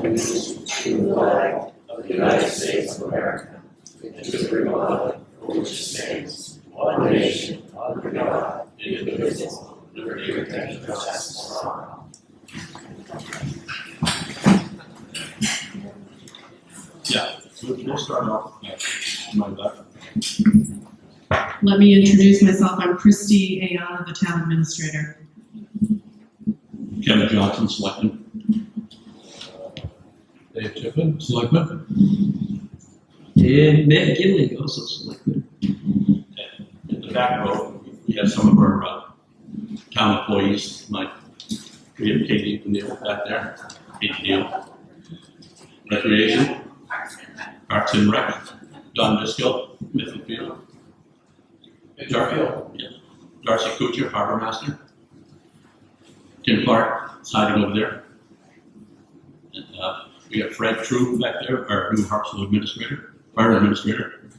allegiance to the flag of the United States of America, and to the republic for which it stands, one nation, under God, indivisible, with liberty and justice for all. Yeah, so we'll start off my left. Let me introduce myself. I'm Christy Ayana, the town administrator. Kevin Johnson, Selectman. Dave Tiffin, Selectman. And Matt Gillig, also Selectman. In the back row, we have some of our town employees. We have Katie and Neil back there. Katie Neil. Recreation. Parks and Rec. Don Driscoll, Midfield. Darcy Kuchar, Harbor Master. Tim Clark is hiding over there. And, we have Fred True back there, our new Harpswell administrator, fire administrator.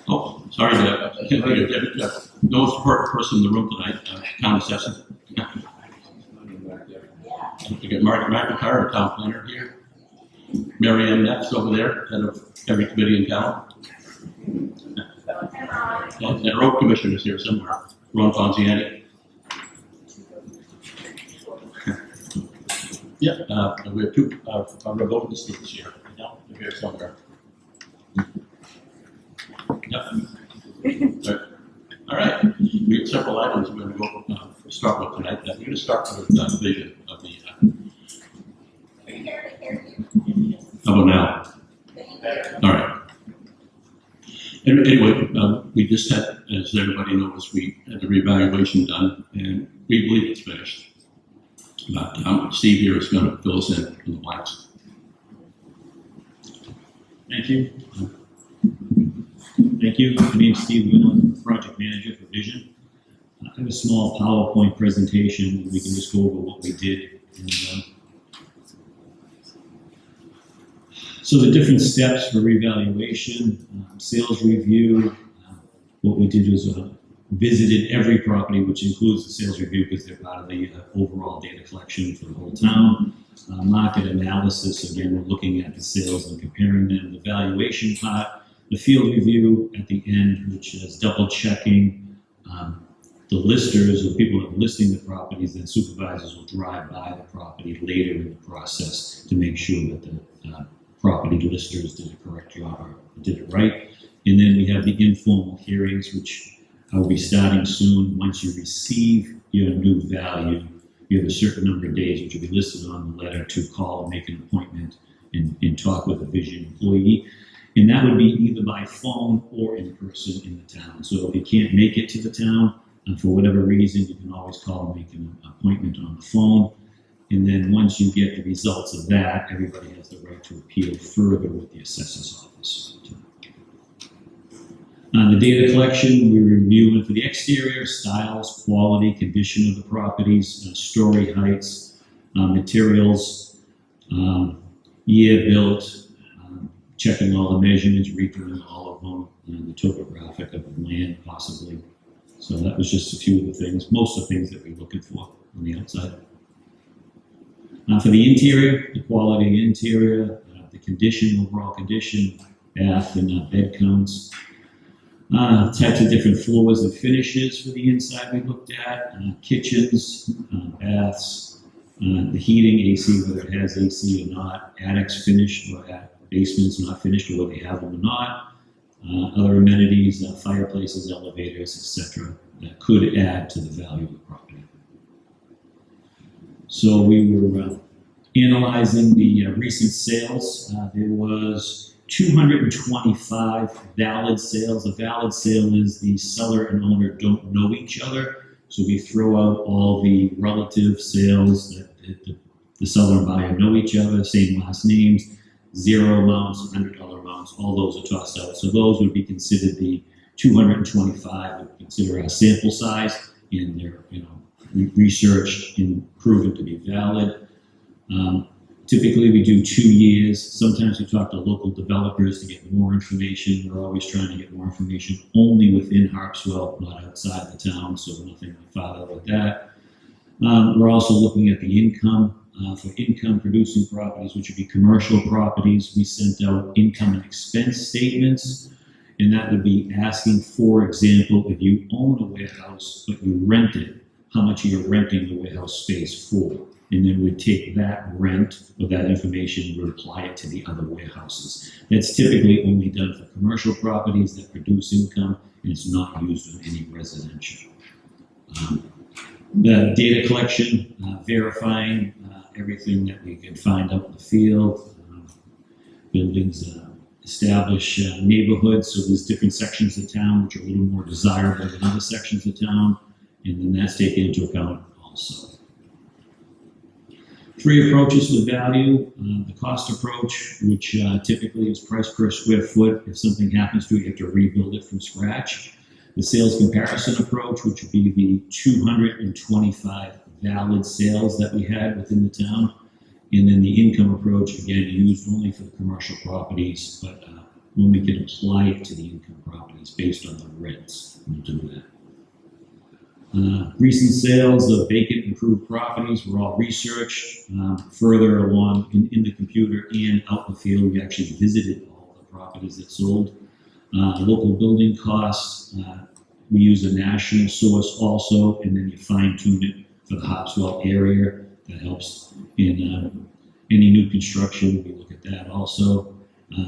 Oh, sorry, Deb. I can't think of Debbie. No one's the perfect person in the room tonight. Town assessor. We got Mark McIntyre, our town planner here. Mary Ann Nex over there, head of every committee in town. And road commissioner's here somewhere, Ron Fonziani. Yeah, we have two Republican students here. Yeah, they're here somewhere. Yep. All right. We have several items we're going to go start with tonight. We're going to start with the vision of the. How about now? All right. Anyway, we just had, as everybody knows, we had the reevaluation done, and we believe it's finished. But Steve here is going to fill us in the blanks. Thank you. Thank you. My name is Steve Whelan, Project Manager for Vision. I have a small PowerPoint presentation, and we can just go over what we did. So the different steps for revaluation, sales review. What we did was visited every property, which includes the sales review because they're part of the overall data collection for the whole town. Market analysis, again, we're looking at the sales and comparing them. The valuation part, the field review at the end, which is double checking the listers or people that are listing the properties, then supervisors will drive by the property later in the process to make sure that the property listers did a correct job or did it right. And then we have the informal hearings, which will be starting soon. Once you receive your new value, you have a certain number of days, which will be listed on the letter, to call and make an appointment and talk with a Vision employee. And that would be either by phone or in person in the town. So if you can't make it to the town, and for whatever reason, you can always call and make an appointment on the phone. And then once you get the results of that, everybody has the right to appeal further with the assessor's office. The data collection, we're reviewing for the exterior, styles, quality, condition of the properties, story heights, materials, year built, checking all the measurements, redoing all of them, and the topographic of the land possibly. So that was just a few of the things, most of the things that we're looking for on the outside. For the interior, the quality of the interior, the condition, overall condition, bath and bed counts, types of different floors and finishes for the inside we looked at, kitchens, baths, the heating, AC, whether it has AC or not, attics finished or basements not finished or whether they have them or not, other amenities, fireplaces, elevators, etc. that could add to the value of the property. So we were analyzing the recent sales. There was 225 valid sales. A valid sale is the seller and owner don't know each other. So we throw out all the relative sales that the seller and buyer know each other, same last names, zero amounts, $100 amounts, all those are tossed out. So those would be considered the 225, would consider our sample size, and they're researched and proven to be valid. Typically we do 2 years. Sometimes we talk to local developers to get more information. We're always trying to get more information only within Harpswell, not outside the town, so nothing farther with that. We're also looking at the income For income producing properties, which would be commercial properties, we sent out income and expense statements. And that would be asking, for example, if you own a warehouse but you rent it, how much are you renting the warehouse space for? And then we'd take that rent or that information and we'd apply it to the other warehouses. That's typically only done for commercial properties that produce income, and it's not used on any residential. The data collection, verifying everything that we can find out in the field. Buildings establish neighborhoods, so there's different sections of town which are a little more desirable than other sections of town, and then that's taken into account also. 3 approaches with value. The cost approach, which typically is price per square foot. If something happens to it, you have to rebuild it from scratch. The sales comparison approach, which would be the 225 valid sales that we had within the town. And then the income approach, again, used only for the commercial properties, but when we can apply it to the income properties based on the rents, we'll do that. Recent sales of vacant improved properties were all researched. Further along in the computer and out in the field, we actually visited all the properties that sold. Local building costs, we use a national source also, and then you fine tune it for the Harpswell area. That helps in any new construction. We look at that also.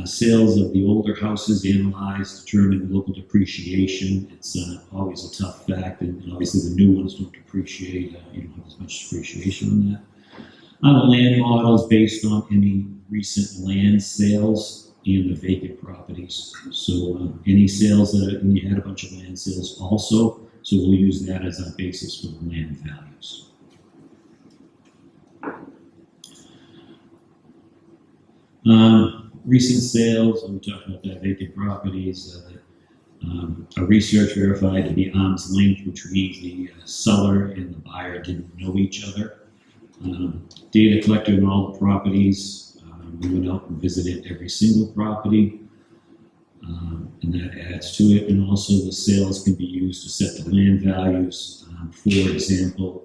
Sales of the older houses analyzed, determine local depreciation. It's always a tough fact, and obviously the new ones don't depreciate. You don't have as much depreciation on that. The land models based on any recent land sales and the vacant properties. So any sales and you had a bunch of land sales also, so we'll use that as our basis for the land values. Recent sales, we talked about that, vacant properties, a research verified to be arm's length, which means the seller and the buyer didn't know each other. Data collected on all the properties. We went out and visited every single property, and that adds to it. And also the sales can be used to set the land values. For example,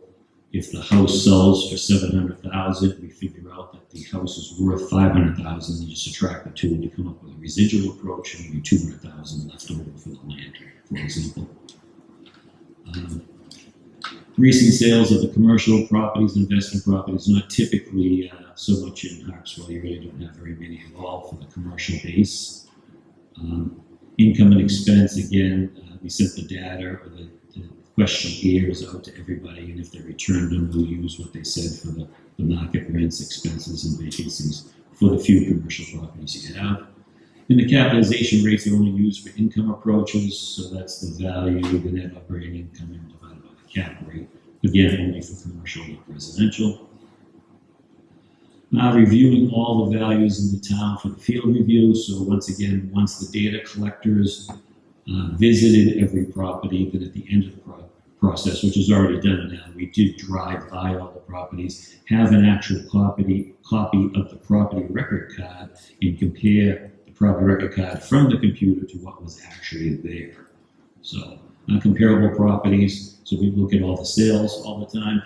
if the house sells for $700,000, we figure out that the house is worth $500,000. You subtract the two, and you come up with a residual approach, and you $200,000 left over for the land, for example. Recent sales of the commercial properties, investment properties, not typically so much in Harpswell. You really don't have very many at all for the commercial base. Income and expense, again, we sent the data or the questionnaires out to everybody, and if they returned them, we'll use what they said for the market rents, expenses, and vacancies for the few commercial properties you have. And the capitalization rates are only used for income approaches, so that's the value of the net operating income divided by the cap rate. Again, only for commercial, not residential. Now reviewing all the values in the town for the field review. So once again, once the data collectors visited every property, then at the end of the process, which is already done now, we did drive by all the properties, have an actual copy of the property record card, and compare the property record card from the computer to what was actually there. So comparable properties, so we look at all the sales all the time.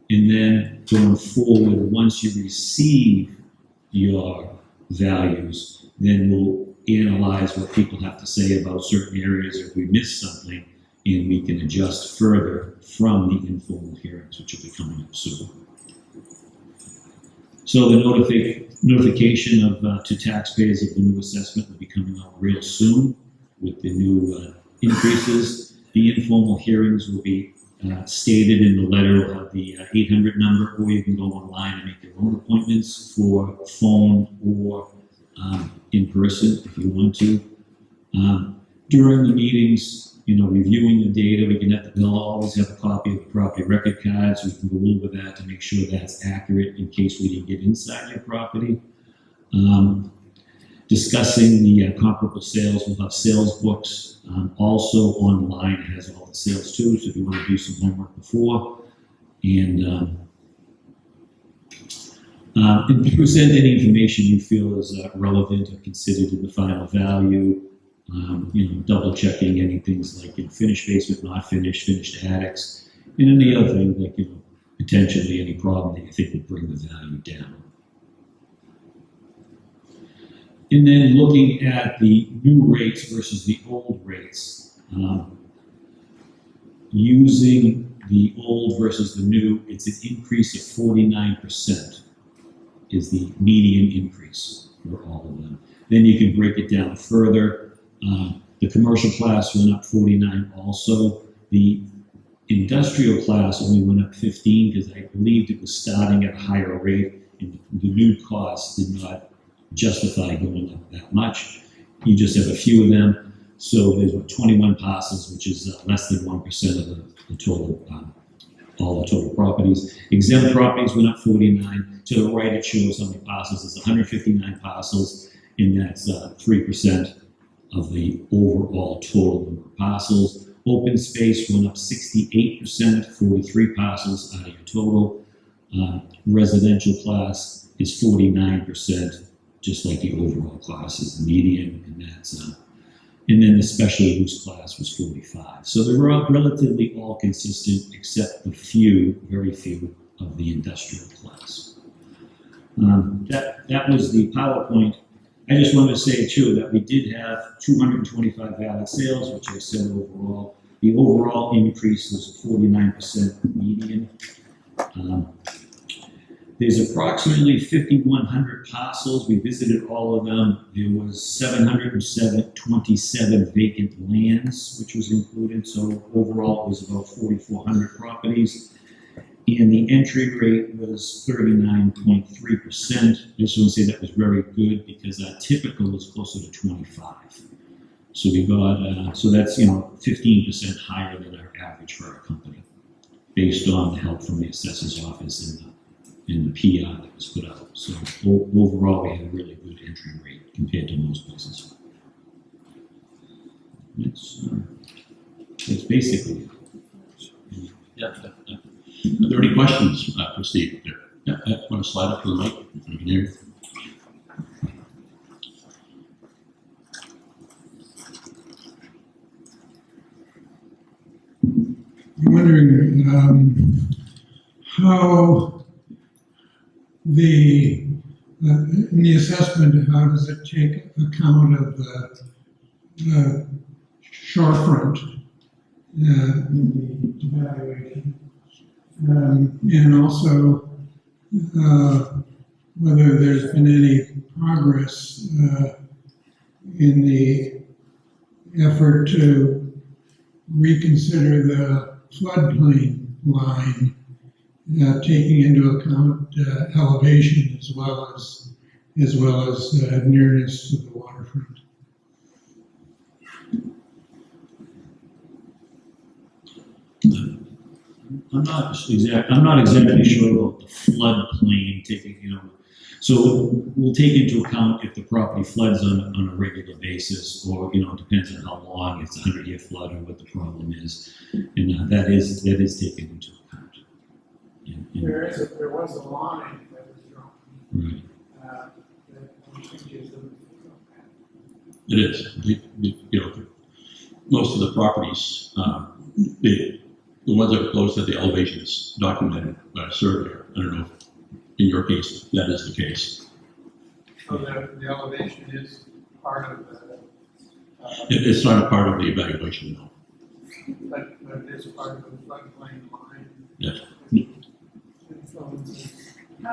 And then going forward, once you receive your values, then we'll analyze what people have to say about certain areas if we miss something, and we can adjust further from the informal hearings, which will be coming up soon. So the notification of to taxpayers of the new assessment will be coming out real soon with the new increases. The informal hearings will be stated in the letter. We'll have the 800 number, or you can go online and make your own appointments for phone or in person if you want to. During the meetings, reviewing the data, they'll always have a copy of the property record card, so we can go over that to make sure that's accurate in case we didn't get inside your property. Discussing the comparable sales, we'll have sales books. Also online, it has all the sales too, so if you want to do some homework before. And present any information you feel is relevant or considered in the final value. Double checking any things like finished basement, not finished, finished attics, and any other thing like potentially any problem that you think would bring the value down. And then looking at the new rates versus the old rates, using the old versus the new, it's an increase of 49% is the median increase for all of them. Then you can break it down further. The commercial class went up 49 also. The industrial class only went up 15 because I believed it was starting at a higher rate, and the new cost did not justify going up that much. You just have a few of them. So there's 21 parcels, which is less than 1% of the total, all the total properties. Exempt properties went up 49. To the right, it shows how many parcels. There's 159 parcels, and that's 3% of the overall total number of parcels. Open space went up 68%, 43 parcels out of your total. Residential class is 49%, just like the overall class is the median, and that's and then the special use class was 45. So they were relatively all consistent, except the few, very few, of the industrial class. That was the PowerPoint. I just wanted to say too that we did have 225 valid sales, which I said overall. The overall increase was a 49% median. There's approximately 5,100 parcels. We visited all of them. There was 727 vacant lands, which was included. So overall, it was about 4,400 properties. And the entry rate was 39.3%. I just want to say that was very good because our typical was closer to 25. So we got, so that's, 15% higher than our average for our company, based on the help from the assessor's office and the PR that was put out. So overall, we had a really good entry rate compared to most places. It's basically it. Yeah. Are there any questions for Steve? Yeah, want to slide up to the mic? If you can hear. I'm wondering how in the assessment, how does it take account of the shorefront in the evaluation? And also whether there's been any progress in the effort to reconsider the floodplain line, taking into account elevation as well as nearness to the waterfront. I'm not exactly sure about the floodplain taking, so we'll take into account if the property floods on a regular basis, or, it depends on how long, if it's a 100-year flood or what the problem is. And that is taken into account. There was a line that was drawn. Right. It is. Most of the properties, the ones that are close to the elevations documented by a surveyor. I don't know if in your case that is the case. So the elevation is part of the. It's not a part of the evaluation, though. But it is part of the floodplain line. Yes. A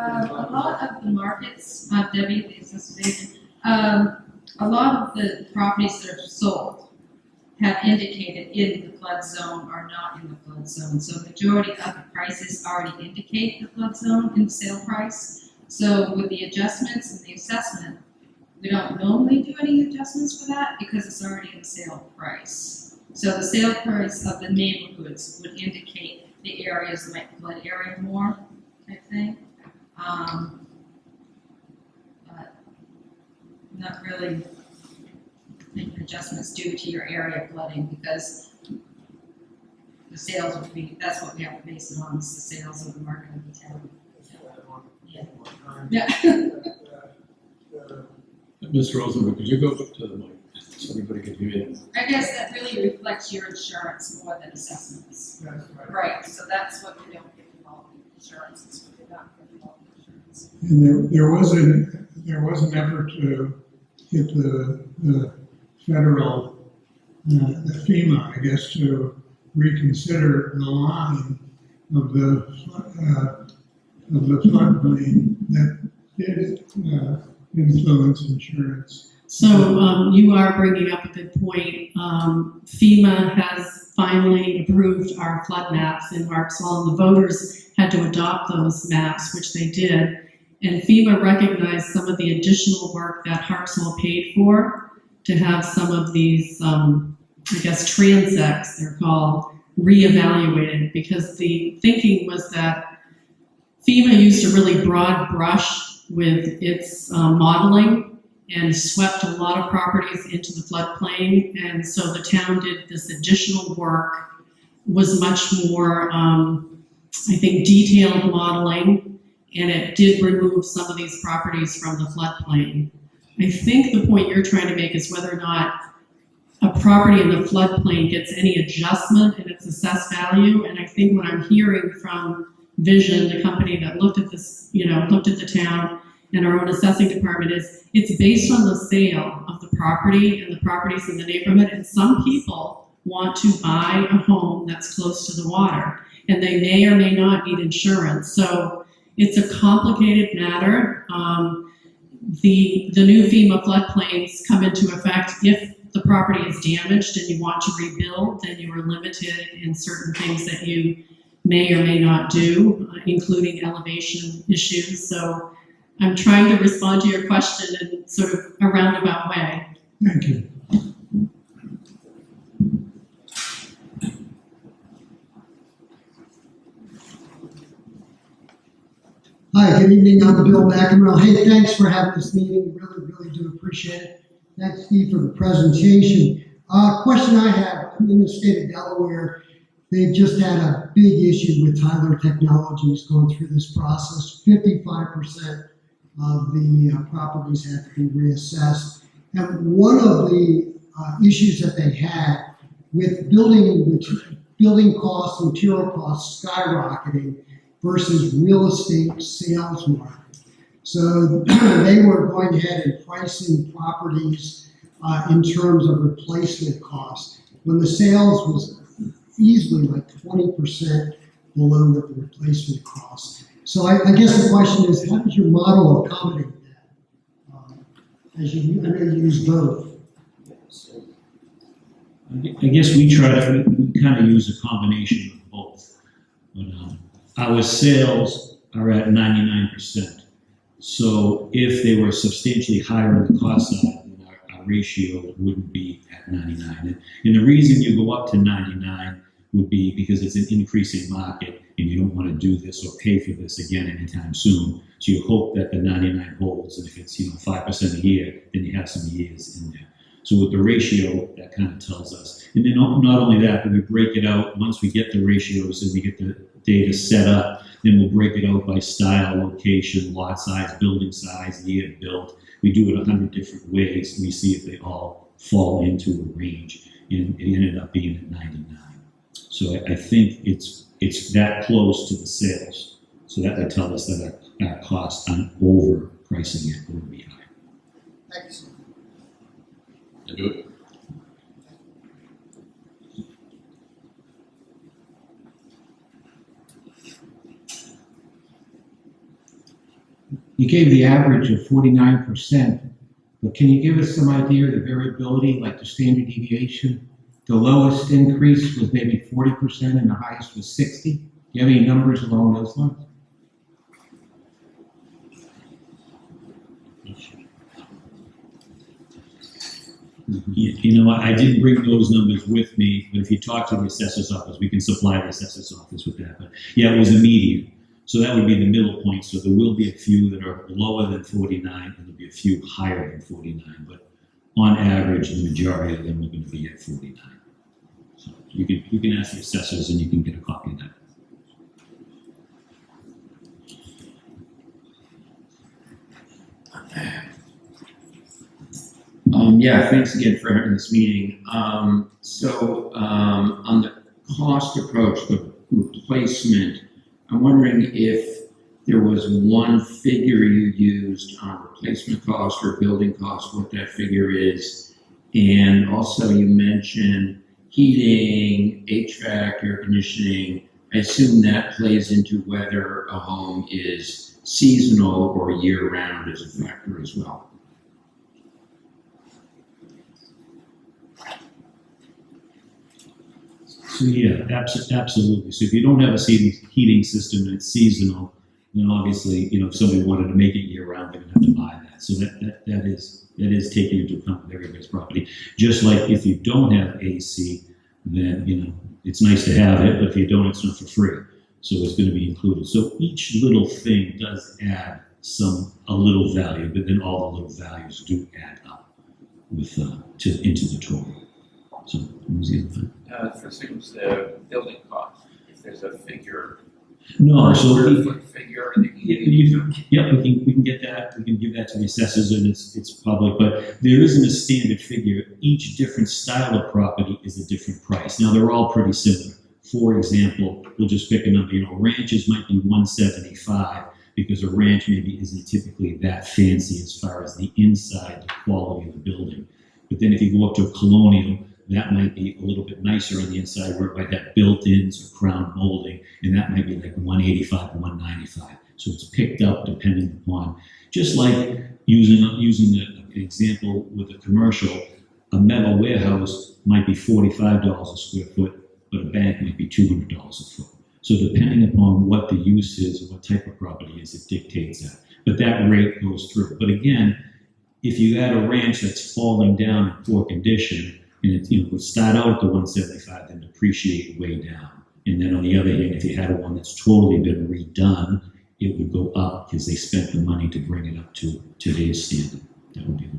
lot of the markets, Debbie, the assistant agent, a lot of the properties that are sold have indicated in the flood zone or not in the flood zone. So the majority of the prices already indicate the flood zone in the sale price. So with the adjustments and the assessment, we don't normally do any adjustments for that because it's already in the sale price. So the sale price of the neighborhoods would indicate the areas like flood area more, I think. But not really making adjustments due to your area flooding because the sales would be, that's what we have to base it on, is the sales of the market of the town. Yeah. Mr. Rosenberg, could you go up to the mic so everybody can hear you? I guess that really reflects your insurance more than assessments. That's right. Right, so that's what we don't get involved in. insurances, so they're not getting all the insurance. And there was an effort to get the federal, the FEMA, I guess, to reconsider the line of the floodplain that did influence insurance. So you are bringing up a good point. FEMA has finally approved our flood maps in Harpswell, and the voters had to adopt those maps, which they did. And FEMA recognized some of the additional work that Harpswell paid for to have some of these, I guess, transects, they're called, reevaluated, because the thinking was that FEMA used a really broad brush with its modeling and swept a lot of properties into the floodplain. And so the town did this additional work, was much more, I think, detailed modeling, and it did remove some of these properties from the floodplain. I think the point you're trying to make is whether or not a property in the floodplain gets any adjustment in its assessed value. And I think what I'm hearing from Vision, the company that looked at this, looked at the town and our own assessing department, is it's based on the sale of the property and the properties in the neighborhood. And some people want to buy a home that's close to the water, and they may or may not need insurance. So it's a complicated matter. The new FEMA floodplains come into effect if the property is damaged and you want to rebuild, then you are limited in certain things that you may or may not do, including elevation issues. So I'm trying to respond to your question in sort of a roundabout way. Thank you. Hi, good evening. I'm Bill McEnroe. Hey, thanks for having this meeting. Really do appreciate it. Thanks, Steve, for the presentation. Question I have, I'm in the state of Delaware. They've just had a big issue with Tyler Technologies going through this process. 55% of the properties had to be reassessed. And one of the issues that they had with building costs, material costs skyrocketing versus real estate sales market. So they were going ahead and pricing properties in terms of replacement costs when the sales was easily like 20% below what the replacement cost. So I guess the question is, how does your model accommodate that? I know you use both. I guess we kind of use a combination of both. But, our sales are at 99%. So if they were substantially higher on the cost side, then our ratio wouldn't be at 99. And the reason you go up to 99 would be because it's an increasing market and you don't want to do this or pay for this again anytime soon. So you hope that the 99 holds, and if it's 5% a year, then you have some years in there. So with the ratio, that kind of tells us. And then not only that, but we break it out. Once we get the ratios and we get the data set up, then we'll break it out by style, location, lot size, building size, year built. We do it 100 different ways, and we see if they all fall into a range. And it ended up being at 99. So I think it's that close to the sales. So that would tell us that our costs on overpricing it would be high. Thanks. Do it. You gave the average of 49%, but can you give us some idea of the variability, like the standard deviation? The lowest increase was maybe 40% and the highest was 60. Do you have any numbers along those lines? I didn't bring those numbers with me, but if you talk to the assessor's office, we can supply the assessor's office with that. But yeah, it was a median. So that would be the middle point. So there will be a few that are lower than 49 and there'll be a few higher than 49. But on average, the majority of them are going to be at 49. So you can ask the assessors and you can get a copy of that. Yeah, thanks again for having this meeting. On the cost approach, the replacement, I'm wondering if there was one figure you used on replacement cost or building cost, what that figure is. And also you mentioned heating, HVAC, air conditioning. I assume that plays into whether a home is seasonal or year-round as a factor as well. So yeah, absolutely. So if you don't have a heating system and it's seasonal, then obviously, if somebody wanted to make it year round, they're gonna have to buy that. So that is taken into account with everybody's property. Just like if you don't have AC, then it's nice to have it, but if you don't, it's not for free. So it's going to be included. So each little thing does add a little value, but then all the little values do add up into the total. So what was the other thing? First thing was the building cost, if there's a figure. No, so Square foot figure. we can get that. We can give that to the assessors, and it's public. But there isn't a standard figure. Each different style of property is a different price. Now they're all pretty similar. For example, we'll just pick a number. Ranches might be $175 because a ranch maybe isn't typically that fancy as far as the inside, the quality of the building. But then if you go up to a colonial, that might be a little bit nicer on the inside where it might have built-ins or crown molding, and that might be like $185 or $195. So it's picked up depending upon, just like using an example with a commercial, a metal warehouse might be $45 a square foot, but a bank might be $200 a foot. So depending upon what the use is and what type of property is, it dictates that. But that rate goes through. But again, if you had a ranch that's falling down in poor condition, and it would start out at the 175, then depreciate way down. And then on the other hand, if you had one that's totally been redone, it would go up because they spent the money to bring it up to today's standard. That would be.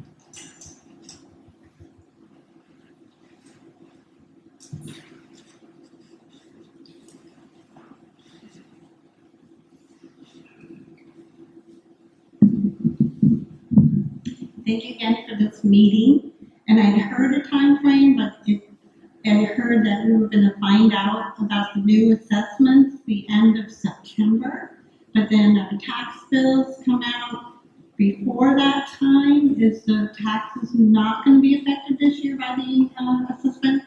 Thank you again for this meeting. And I'd heard a time frame, but I heard that we were going to find out about the new assessments the end of September. But then the tax bills come out before that time. Is the taxes not going to be affected this year by the assessment?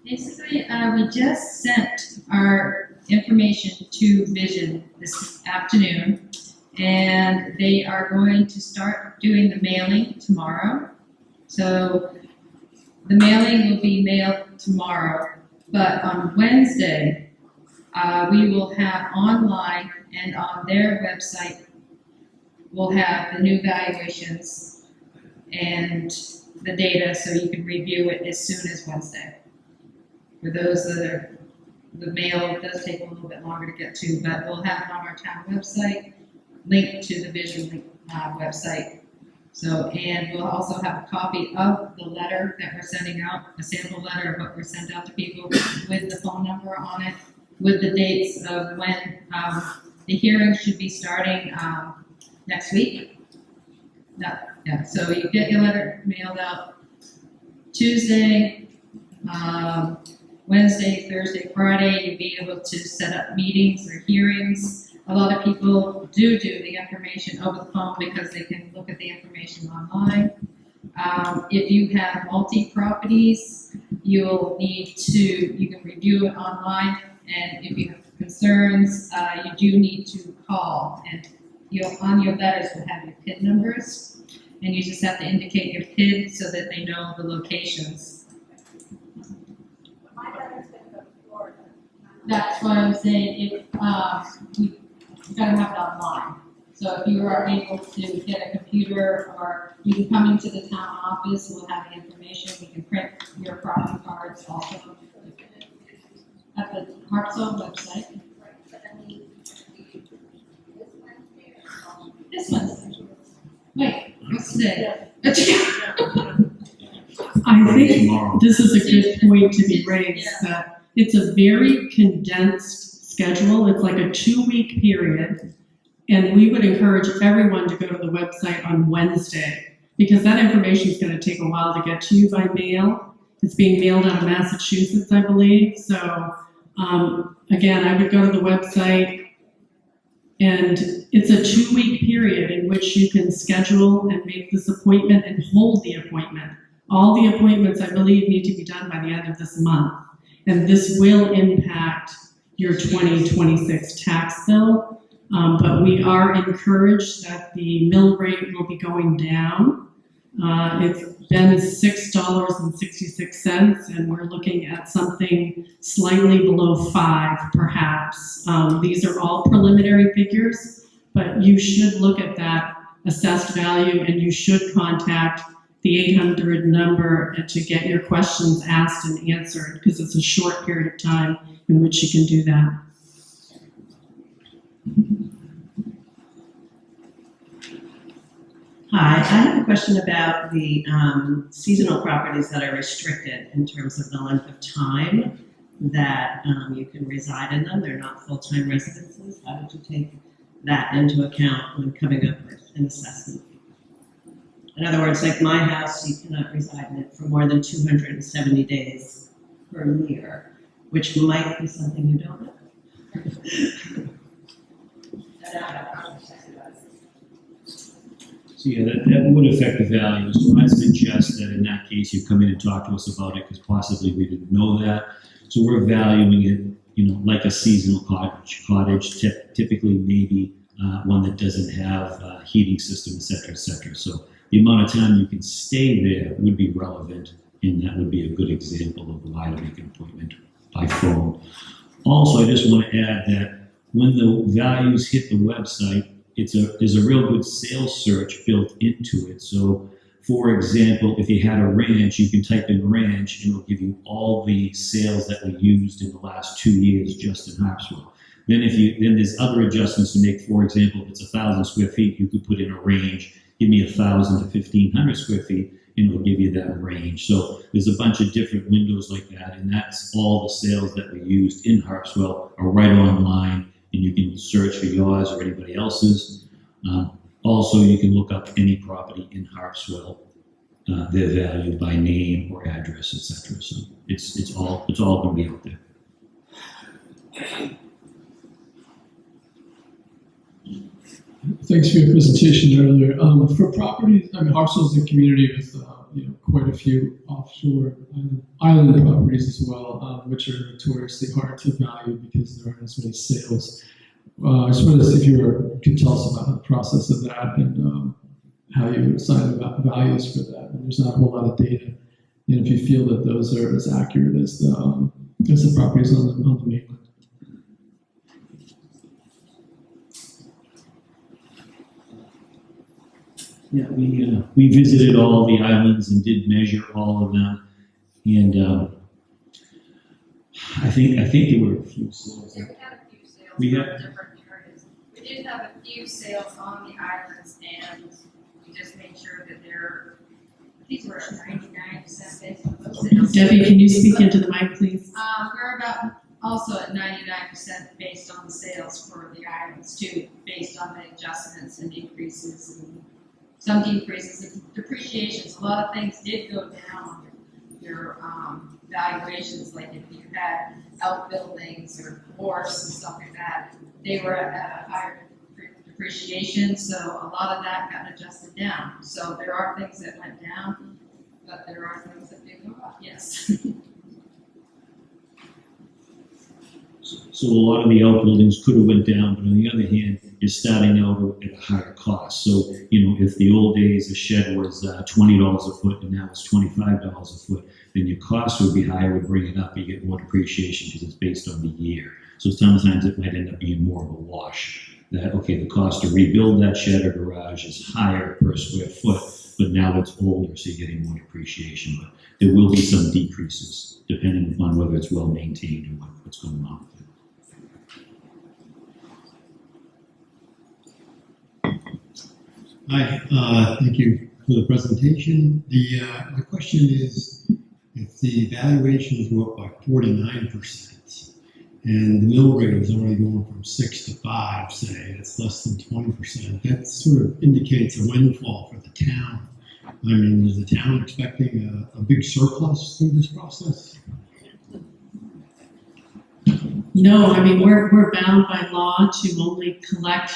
Basically, we just sent our information to Vision this afternoon, and they are going to start doing the mailing tomorrow. So the mailing will be mailed tomorrow, but on Wednesday, we will have online and on their website, we'll have the new valuations and the data so you can review it as soon as Wednesday. For those that are, the mail does take a little bit longer to get to, but we'll have it on our town website, linked to the Vision website. So, and we'll also have a copy of the letter that we're sending out, a sample letter of what we're sending out to people with the phone number on it, with the dates of when the hearing should be starting next week. Yeah, so you get your letter mailed out Tuesday, Wednesday, Thursday, Friday. You'll be able to set up meetings or hearings. A lot of people do the information over the phone because they can look at the information online. If you have multi-properties, you'll need to, you can review it online, and if you have concerns, you do need to call, and on your letters will have your PID numbers, and you just have to indicate your PID so that they know the locations. My letter's going to go to Florida. That's what I'm saying, if, you gotta have it online. So if you are able to get a computer, or you can come into the town office, we'll have the information, we can print your property cards also. At the Harpswell website. This Wednesday. Wait, what's today? I think Tomorrow. this is a good point to be raised, that it's a very condensed schedule. It's like a 2-week period, and we would encourage everyone to go to the website on Wednesday, because that information is going to take a while to get to you by mail, It's being mailed out of Massachusetts, I believe. So again, I would go to the website, and it's a 2-week period in which you can schedule and make this appointment and hold the appointment. All the appointments, I believe, need to be done by the end of this month. And this will impact your 2026 tax bill. But we are encouraged that the mill rate will be going down. It's been $6.66, and we're looking at something slightly below 5, perhaps. These are all preliminary figures, but you should look at that assessed value, and you should contact the 800 number to get your questions asked and answered, because it's a short period of time in which you can do that. Hi, I have a question about the seasonal properties that are restricted in terms of the length of time that you can reside in them. They're not full-time residences. How did you take that into account when coming up with an assessment? In other words, like my house, you cannot reside in it for more than 270 days per year, which might be something you don't know. So yeah, that would affect the value. So I suggest that in that case, you come in and talk to us about it, because possibly we didn't know that. So we're valuing it, like a seasonal cottage, typically maybe one that doesn't have a heating system, et cetera, et cetera. So the amount of time you can stay there would be relevant, and that would be a good example of why to make an appointment by phone. Also, I just want to add that when the values hit the website, there's a real good sales search built into it. So, for example, if you had a ranch, you can type in ranch, and it'll give you all the sales that were used in the last 2 years just in Harpswell. Then there's other adjustments to make. For example, if it's 1,000 square feet, you could put in a range, give me 1,000 to 1,500 square feet, and it'll give you that range. So there's a bunch of different windows like that, and that's all the sales that were used in Harpswell are right online, and you can search for yours or anybody else's. Also, you can look up any property in Harpswell, their value by name or address, etc. So it's all going to be out there. Thanks for your presentation earlier. For properties, Harpswell is a community with quite a few offshore island properties as well, which are notoriously hard to value because there aren't as many sales. I just wanted to see if you could tell us about the process of that and how you assign values for that. And there's not a whole lot of data, and if you feel that those are as accurate as the properties on the mainland. Yeah, we visited all the islands and did measure all of them, and I think there were a few sales. We had a few sales We from had- different areas. We did have a few sales on the islands, and we just made sure that these were at 99% based on those sales. Debbie, can you speak into the mic, please? We're about also at 99% based on the sales for the islands too, based on the adjustments and increases and some decreases and depreciations. A lot of things did go down on your valuations, like if you had outbuildings or wharfs and stuff like that, they were at a higher depreciation, so a lot of that got adjusted down. So there are things that went down, but there are things that did go up, yes. So a lot of the outbuildings could have went down, but on the other hand, you're starting out at a higher cost. So, if the old days a shed was $20 a foot and now it's $25 a foot, then your cost would be higher, would bring it up, you get more depreciation because it's based on the year. So sometimes it might end up being more of a wash. That, okay, the cost to rebuild that shed or garage is higher per square foot, but now it's older, so you're getting more depreciation. But there will be some decreases depending upon whether it's well maintained or what's going on with it. Hi, thank you for the presentation. The question is, if the valuations go up by 49% and the mill rate is only going from 6 to 5, say, it's less than 20%, that sort of indicates a windfall for the town. I mean, is the town expecting a big surplus through this process? No, I mean, we're bound by law to only collect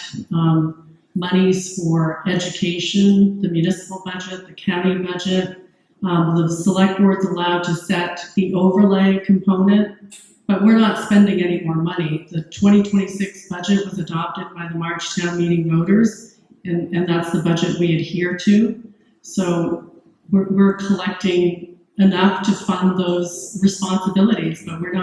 monies for education, the municipal budget, the county budget. The select board's allowed to set the overlay component, but we're not spending any more money. The 2026 budget was adopted by the March town meeting voters, and that's the budget we adhere to. So we're collecting enough to fund those responsibilities, but we're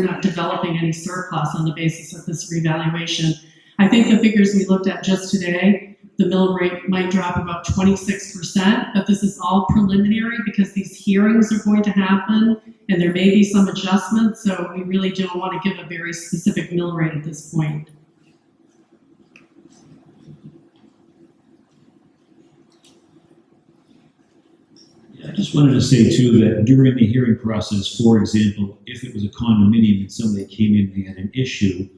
not developing any surplus on the basis of this revaluation. I think the figures we looked at just today, the mill rate might drop about 26%, but this is all preliminary because these hearings are going to happen and there may be some adjustments, so we really don't want to give a very specific mill rate at this point. I just wanted to say too that during the hearing process, for example, if it was a condominium and somebody came in and they had an issue,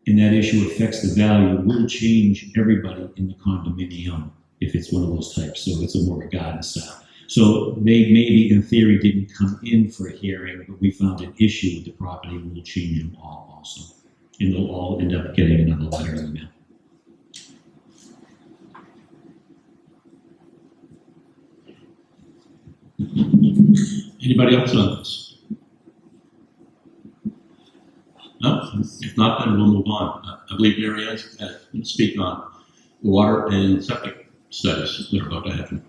and that issue affects the value, we'll change everybody in the condominium if it's one of those types. So it's a more a garden style. So they maybe in theory didn't come in for a hearing, but we found an issue with the property, we'll change them all also. And they'll all end up getting another letter in the mail. Anybody else on this? No? If not, then we'll move on. I believe Mary Ann's going to speak on water and septic studies that are about to happen.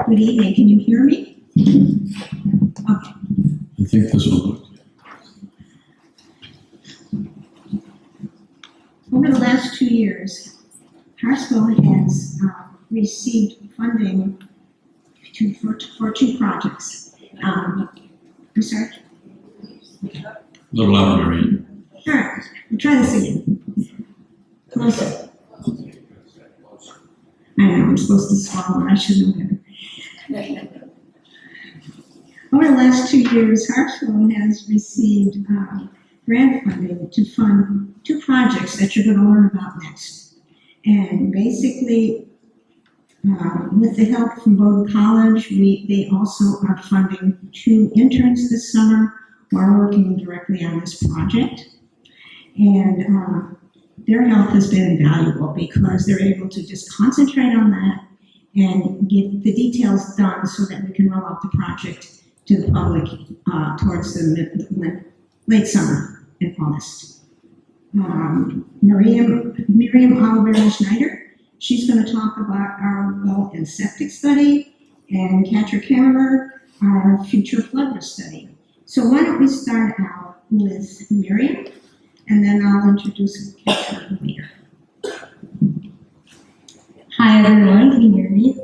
Good evening, can you hear me? Okay. I think this will work. Over the last 2 years, Harpswell has received funding for 2 projects. I'm sorry? A little louder, Mary Ann. All right, we'll try this again. Closer. I know, I'm supposed to swallow, I should know better. Over the last 2 years, Harpswell has received grant funding to fund 2 projects that you're going to learn about next. And basically, with the help from Bowdoin College, they also are funding 2 interns this summer who are working directly on this project. And their help has been invaluable because they're able to just concentrate on that and get the details done so that we can roll out the project to the public towards the late summer in August. Miriam Oliver-Schneider, she's going to talk about our well and septic study, and Katja Kammerer, our future flood risk study. So why don't we start out with Miriam, and then I'll introduce Katja later. Hi everyone, can you hear me?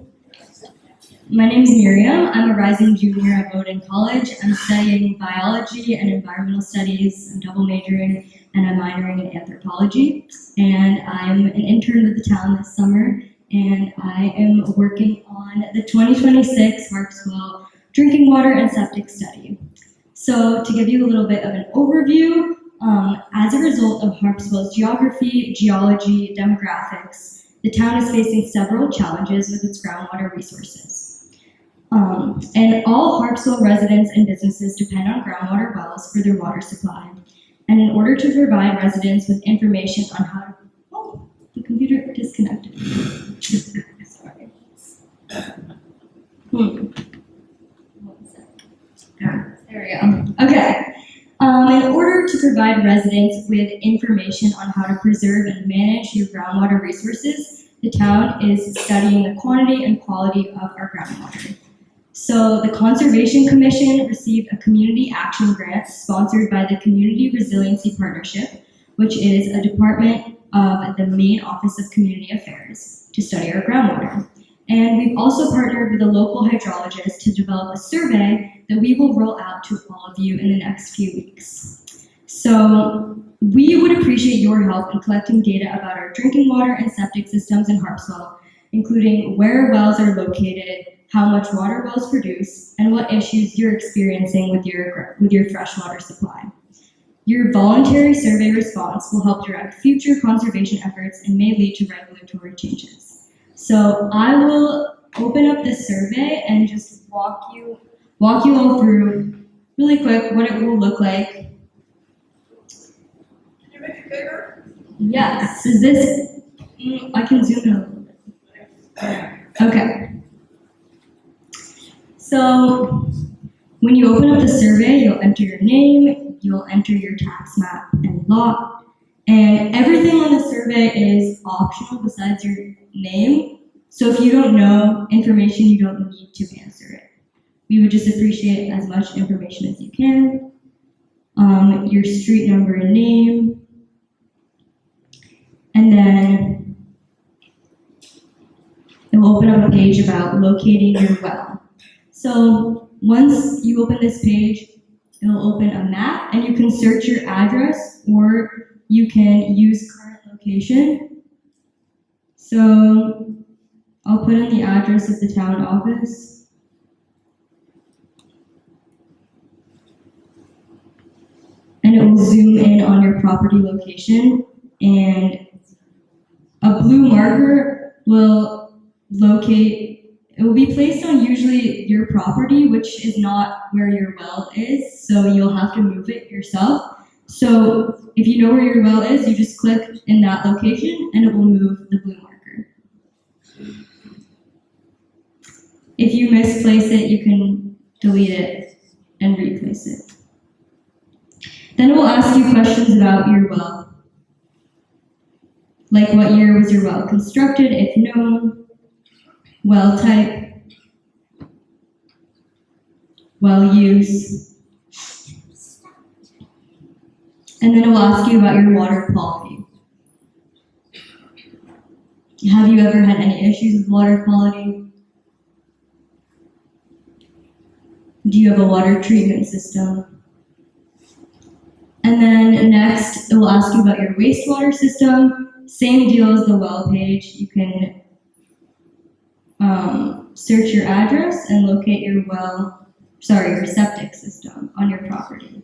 My name is Miriam. I'm a rising junior at Bowdoin College. I'm studying biology and environmental studies. I'm double majoring and I'm minoring in anthropology. And I'm an intern with the town this summer. And I am working on the 2026 Harpswell Drinking Water and Septic Study. So to give you a little bit of an overview, as a result of Harpswell's geography, geology, demographics, the town is facing several challenges with its groundwater resources. And all Harpswell residents and businesses depend on groundwater wells for their water supply. And in order to provide residents with information on how to, oh, the computer disconnected. Sorry. There we go. Okay. In order to provide residents with information on how to preserve and manage your groundwater resources, the town is studying the quantity and quality of our groundwater. So the Conservation Commission received a community action grant sponsored by the Community Resiliency Partnership, which is a department of the Maine Office of Community Affairs, to study our groundwater. And we've also partnered with a local hydrologist to develop a survey that we will roll out to all of you in the next few weeks. So We would appreciate your help in collecting data about our drinking water and septic systems in Harpswell, including where wells are located, how much water wells produce, and what issues you're experiencing with your freshwater supply. Your voluntary survey response will help direct future conservation efforts and may lead to regulatory changes. So I will open up this survey and just walk you all through really quick what it will look like. Can you make it bigger? Yes, is this, I can zoom in a little bit. Okay. So when you open up the survey, you'll enter your name, you'll enter your tax map and lot, and everything on the survey is optional besides your name. So if you don't know information, you don't need to answer it. We would just appreciate as much information as you can. Your street number and name. And then it will open up a page about locating your well. So once you open this page, it will open a map and you can search your address or you can use current location. So I'll put in the address of the town office. And it will zoom in on your property location, and a blue marker will locate, it will be placed on usually your property, which is not where your well is, so you'll have to move it yourself. So if you know where your well is, you just click in that location and it will move the blue marker. If you misplace it, you can delete it and replace it. Then it will ask you questions about your well. Like what year was your well constructed, if known, well type, well use, and then it will ask you about your water quality. Have you ever had any issues with water quality? Do you have a water treatment system? And then next, it will ask you about your wastewater system. Same deal as the well page. You can search your address and locate your your septic system on your property.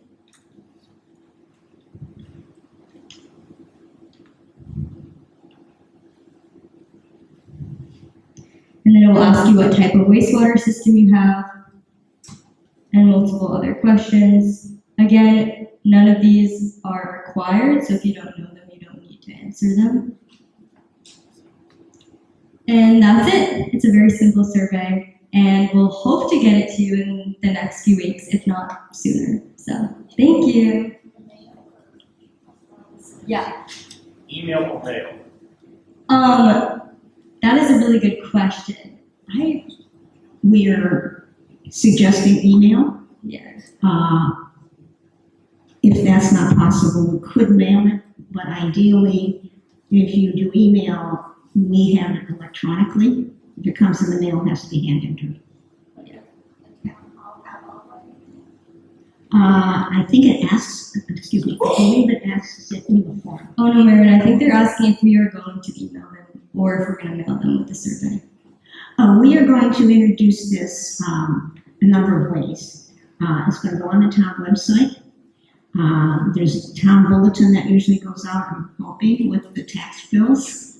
And then it will ask you what type of wastewater system you have and multiple other questions. Again, none of these are required, so if you don't know them, you don't need to answer them. And that's it. It's a very simple survey, and we'll hope to get it to you in the next few weeks, if not sooner. So, thank you. Yeah. Email or mail? That is a really good question. We're suggesting email. Yes. If that's not possible, we could mail it, but ideally, if you do email, we have it electronically. If it comes in the mail, it has to be hand entered. I think it asks, excuse me, I believe it asks it in the form. Oh no, Marin, I think they're asking if we are going to email them or if we're going to mail them with the survey. We are going to introduce this a number of ways. It's going to go on the town website. There's a town bulletin that usually goes out, I'm hoping, with the tax bills.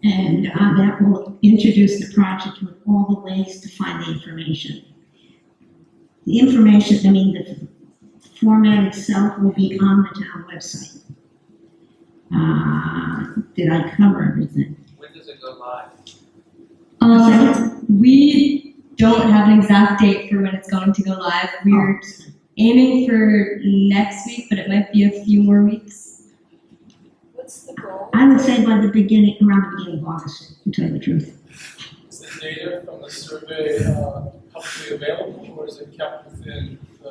And that will introduce the project with all the ways to find the information. The information, the format itself will be on the town website. Did I cover everything? When does it go live? We don't have an exact date for when it's going to go live. We're aiming for next week, but it might be a few more weeks. What's the goal? I would say around the beginning of August, to tell you the truth. Is the data from the survey publicly available, or is it kept within the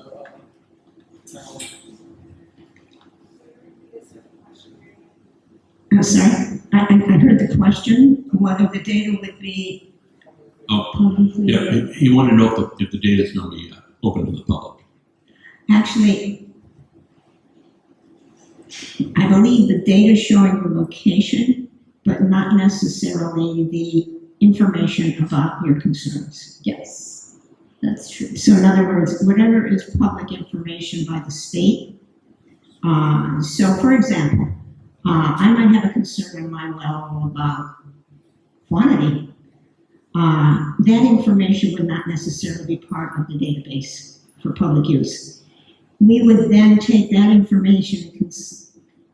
town? I'm sorry, I heard the question, whether the data would be publicly. Yeah, you want to know if the data is going to be open to the public. Actually, I believe the data showing the location, but not necessarily the information about your concerns. Yes, that's true. So in other words, whatever is public information by the state. So for example, I might have a concern in my well about quantity. That information would not necessarily be part of the database for public use. We would then take that information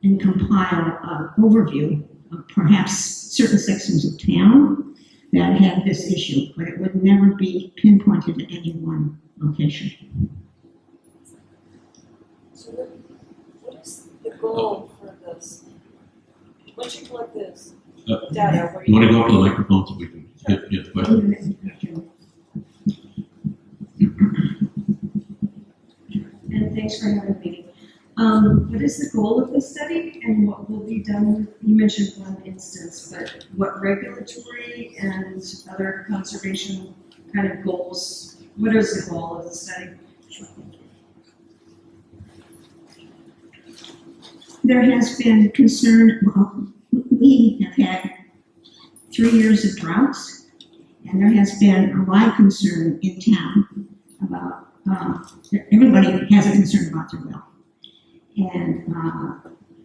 and compile an overview of perhaps certain sections of town that had this issue, but it would never be pinpointed at any one location. So what is the goal for this? Once you collect this data, where You want to go up to the microphone so we can get the question? And thanks for having me. What is the goal of the study and what will be done with, you mentioned one instance, but what regulatory and other conservation kind of goals, what is the goal of the study? There has been concern, well, we have had 3 years of droughts, and there has been a lot of concern in town about, everybody has a concern about their well. And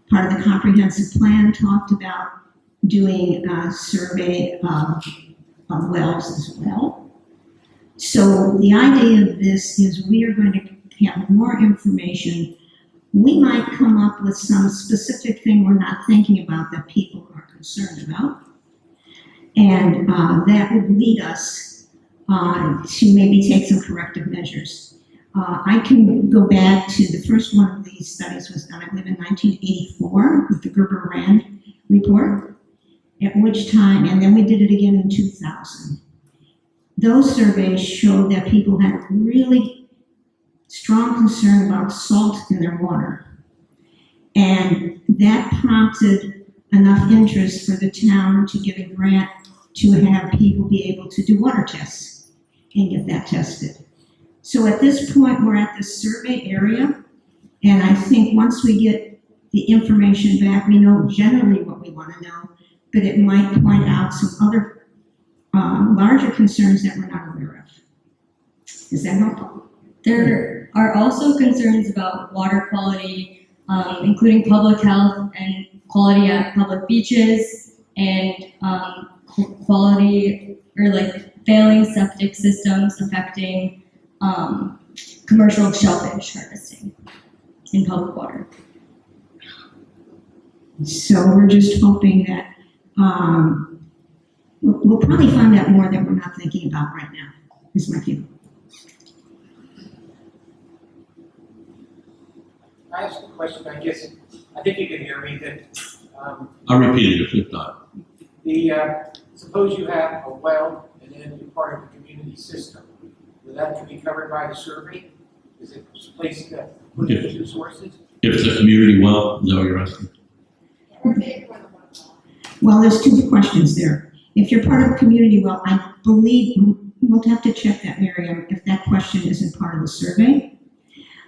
part of the comprehensive plan talked about doing a survey of wells as well. So the idea of this is we are going to have more information. We might come up with some specific thing we're not thinking about that people are concerned about. And that would lead us to maybe take some corrective measures. I can go back to the first one of these studies was done, I believe, in 1984 with the Gerber-Rand report, at which time, and then we did it again in 2000. Those surveys showed that people had really strong concern about salt in their water. And that prompted enough interest for the town to get a grant to have people be able to do water tests and get that tested. So at this point, we're at the survey area, and I think once we get the information back, we know generally what we want to know, but it might point out some other larger concerns that we're not aware of. Is that helpful? There are also concerns about water quality, including public health and quality at public beaches, and quality or like failing septic systems affecting commercial shellfish harvesting in public water. So we're just hoping that we'll probably find out more that we're not thinking about right now, is my view. I asked a question, I guess, I think you can hear me, that, I'll repeat it if you thought. Suppose you have a well and then you're part of the community system. Will that be covered by the survey? Is it placed, put into two sources? If it's a community well, is that what you're asking? Well, there's two questions there. If you're part of a community well, I believe, we'll have to check that, Miriam, if that question isn't part of the survey.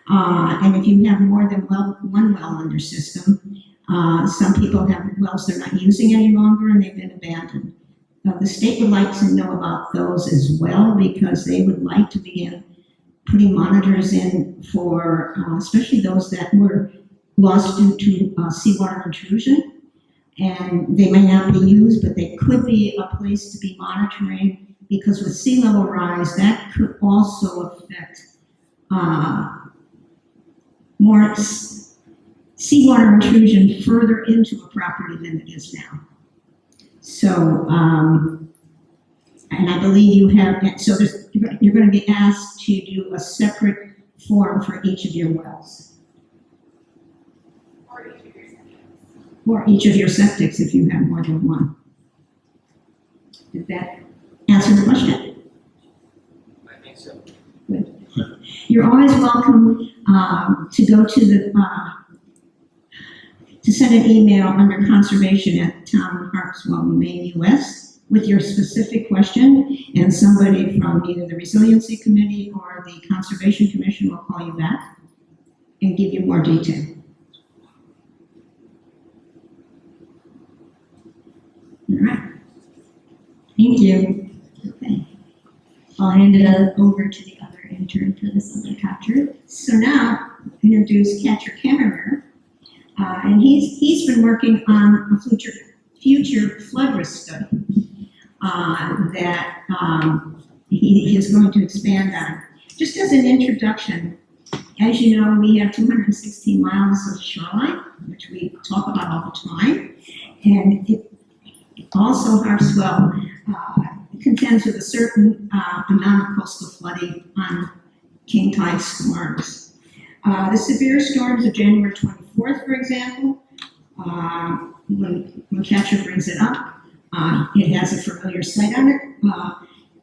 And if you have more than one well on your system, some people have wells they're not using any longer and they've been abandoned. The state would like to know about those as well because they would like to begin putting monitors in for, especially those that were lost due to seawater intrusion. And they may not be used, but they could be a place to be monitoring because with sea level rise, that could also affect more seawater intrusion further into a property than it is now. So, and I believe you have, so you're going to be asked to do a separate form for each of your wells. Or each of your septics if you have more than one. Did that answer the question? I think so. Good. You're always welcome to go to the, to send an email under conservation at town Harpswell, Maine, US with your specific question, and somebody from either the Resiliency Committee or the Conservation Commission will call you back and give you more detail. All right. Thank you. Okay. I'll hand it over to the other intern for this other capture. So now, introduce Catcher Kammerer, and he's been working on a future flood risk study that he is going to expand on. Just as an introduction, as you know, we have 216 miles of shoreline, which we talk about all the time, and it also Harpswell contends with a certain amount of coastal flooding on king tide storms. The severe storms of January 24th, for example, when Catcher brings it up, it has a familiar site on it.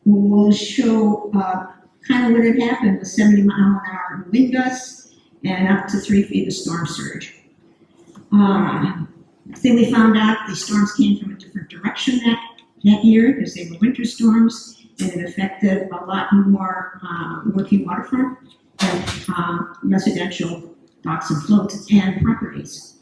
We'll show kind of what had happened with 70 mile an hour wind gusts and up to 3 feet of storm surge. Then we found out the storms came from a different direction that year because they were winter storms, and it affected a lot more working waterfront and residential docks and floats and properties.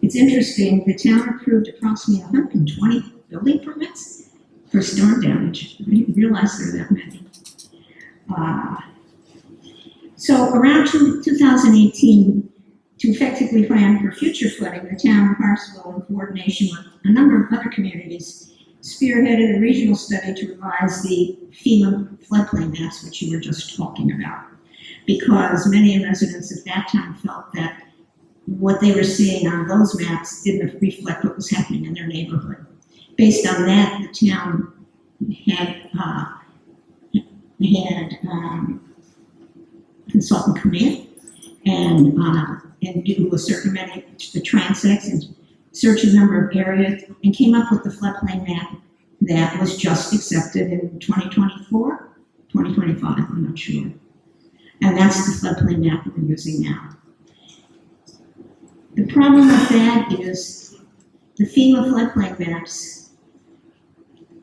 It's interesting, the town approved approximately 120 building permits for storm damage. I didn't realize there were that many. So around 2018, to effectively plan for future flooding, the town of Harpswell, in coordination with a number of other communities, spearheaded a regional study to revise the FEMA floodplain maps, which you were just talking about, because many residents at that time felt that what they were seeing on those maps didn't reflect what was happening in their neighborhood. Based on that, the town had consultant come in and do a certain amount of the transects and search a number of areas and came up with the floodplain map that was just accepted in 2024, 2025, I'm not sure. And that's the floodplain map we're using now. The problem with that is the FEMA floodplain maps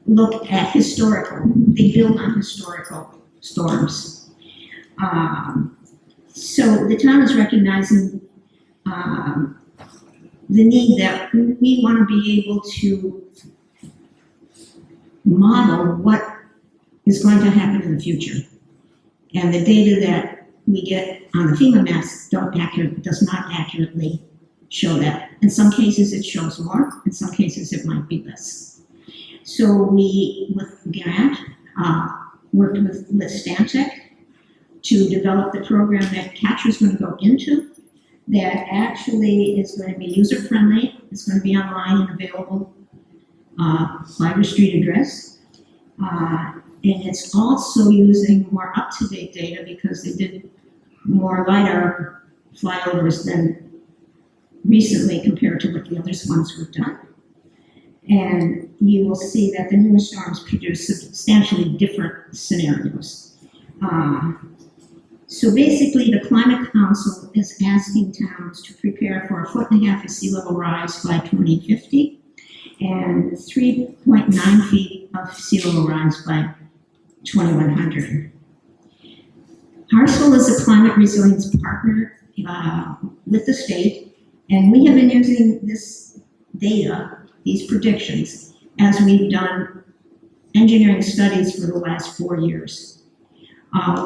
look at historical, they build on historical storms. So the town is recognizing the need that we want to be able to model what is going to happen in the future. And the data that we get on the FEMA maps does not accurately show that. In some cases it shows more, in some cases it might be less. So we, with Grant, worked with Stantec to develop the program that Catcher is going to go into that actually is going to be user-friendly. It's going to be online and available by the street address. And it's also using more up-to-date data because they did more LiDAR flyovers than recently compared to what the other ones were done. And you will see that the newer storms produce substantially different scenarios. So basically, the Climate Council is asking towns to prepare for 1.5 feet of sea level rise by 2050 and 3.9 feet of sea level rise by 2100. Harpswell is a climate resilience partner with the state, and we have been using this data, these predictions, as we've done engineering studies for the last 4 years.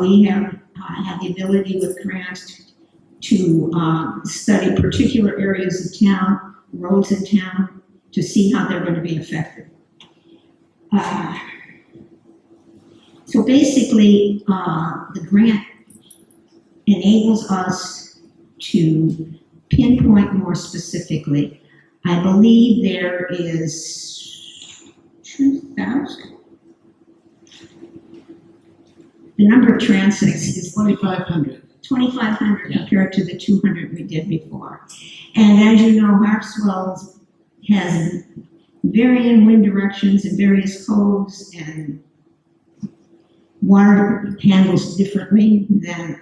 We have had the ability with grants to study particular areas of town, roads in town, to see how they're going to be affected. So basically, the grant enables us to pinpoint more specifically. I believe there is 2,000. The number of transects is 2,500. 2,500 compared to the 200 we did before. And as you know, Harpswell has varying wind directions in various coves, and water handles differently than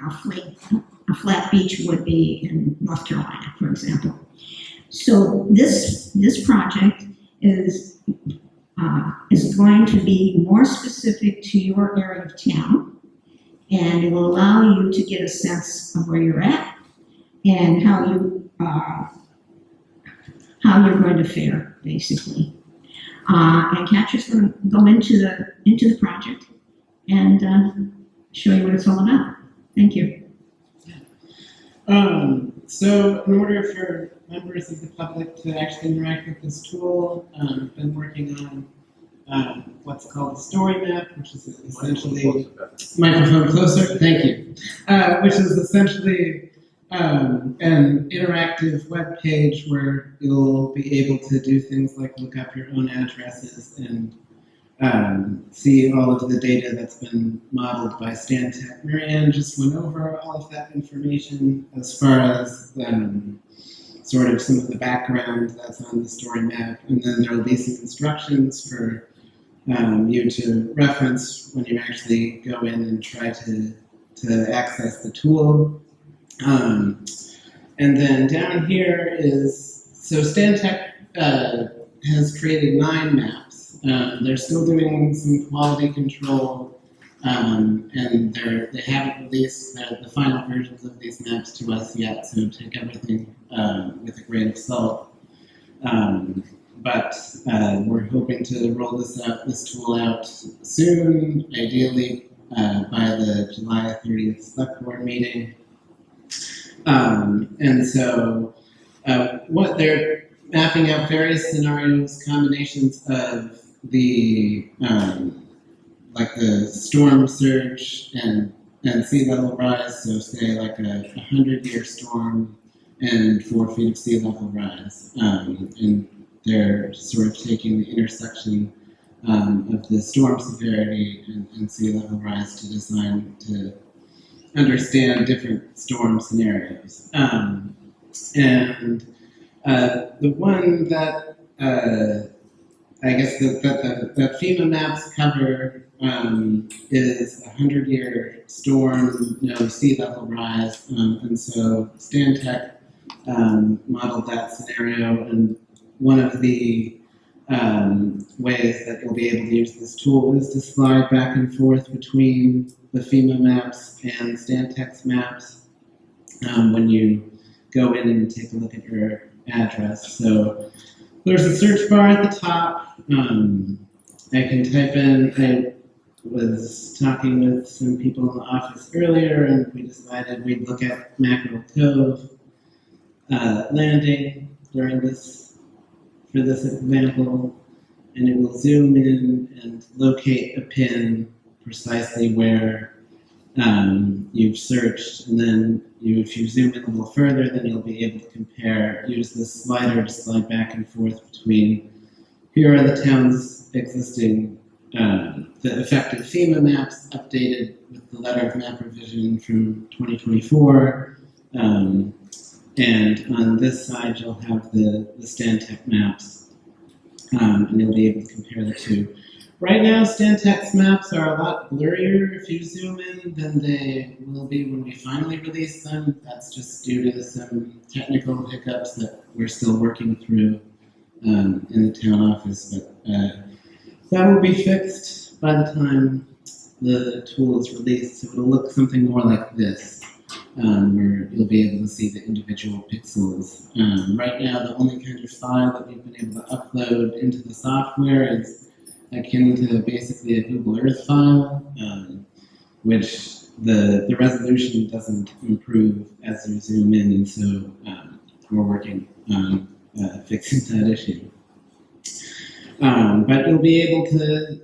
a flat beach would be in North Carolina, for example. So this project is going to be more specific to your area of town, and it will allow you to get a sense of where you're at and how you how you're going to fare, basically. And Catria's going to go into the project and show you what it's all about. Thank you. So in order for members of the public to actually interact with this tool, I've been working on what's called a story map, which is essentially microphone closer. Thank you. Which is essentially an interactive web page where you'll be able to do things like look up your own addresses and see all of the data that's been modeled by Stantec. Marianne just went over all of that information as far as sort of some of the background that's on the story map, and then there will be some instructions for you to reference when you actually go in and try to access the tool. And then down here is, so Stantec has created 9 maps. They're still doing some quality control, and they haven't released the final versions of these maps to us yet, so take everything with a grain of salt. But we're hoping to roll this tool out soon, ideally by the July 30th Select Board meeting. And so what they're mapping out various scenarios, combinations of the like the storm surge and sea level rise. So say like a 100-year storm and 4 feet of sea level rise. And they're sort of taking the intersection of the storm severity and sea level rise to design to understand different storm scenarios. And the one that I guess that FEMA maps cover is a 100-year storm, no sea level rise, and so Stantec modeled that scenario, and one of the ways that you'll be able to use this tool is to slide back and forth between the FEMA maps and Stantec's maps when you go in and take a look at your address. So there's a search bar at the top. I can type in, I was talking with some people in the office earlier, and we decided we'd look at Mackerel Cove landing during for this example, and it will zoom in and locate a pin precisely where you've searched, and then if you zoom in a little further, then you'll be able to compare, use this slider to slide back and forth between, here are the town's existing, the effective FEMA maps updated with the letter of map revision from 2024, and on this side you'll have the Stantec maps, and you'll be able to compare the two. Right now, Stantec's maps are a lot blurrier if you zoom in than they will be when we finally release them. That's just due to some technical hiccups that we're still working through in the town office, but that will be fixed by the time the tool is released. So it'll look something more like this, where you'll be able to see the individual pixels. Right now, the only kind of file that we've been able to upload into the software is akin to basically a Google Earth file, which the resolution doesn't improve as you zoom in, and so we're working on fixing that issue. But you'll be able to,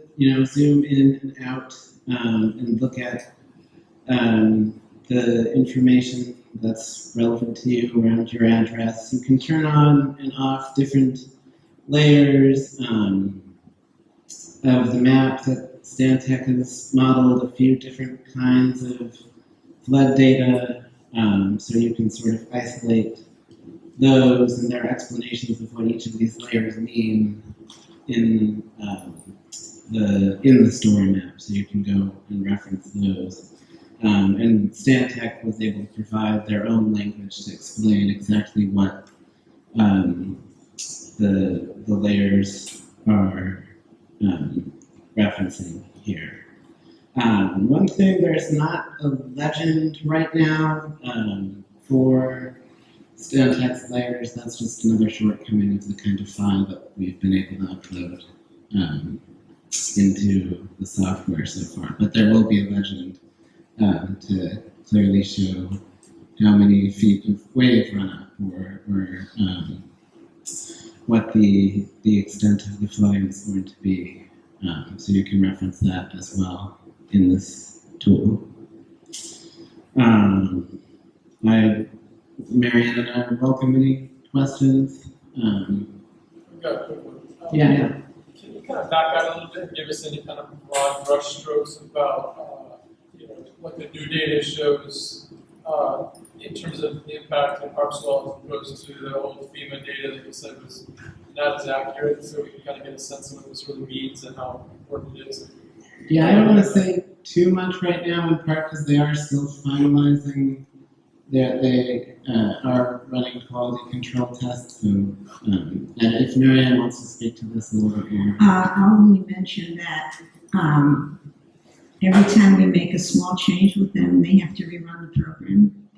zoom in and out and look at the information that's relevant to you around your address. You can turn on and off different layers of the map that Stantec has modeled, a few different kinds of flood data, so you can sort of isolate those and their explanations of what each of these layers mean in the story map, so you can go and reference those. And Stantec was able to provide their own language to explain exactly what the layers are referencing here. One thing, there's not a legend right now for Stantec's layers, that's just another shortcoming of the kind of file that we've been able to upload into the software so far. But there will be a legend to clearly show how many feet of wave run up or what the extent of the flooding is going to be. So you can reference that as well in this tool. Marianne and I are welcome any questions. I've got a quick one. Yeah. Can you kind of back out a little bit and give us any kind of broad brush strokes about, what the new data shows in terms of the impact of Harpswell as opposed to the old FEMA data that you said was not as accurate, so we can kind of get a sense of what this really means and how important it is? Yeah, I don't want to say too much right now, in part because they are still finalizing. They are running quality control tests. So, and if Marianne wants to speak to this a little bit more. I'll only mention that every time we make a small change with them, they have to rerun the program.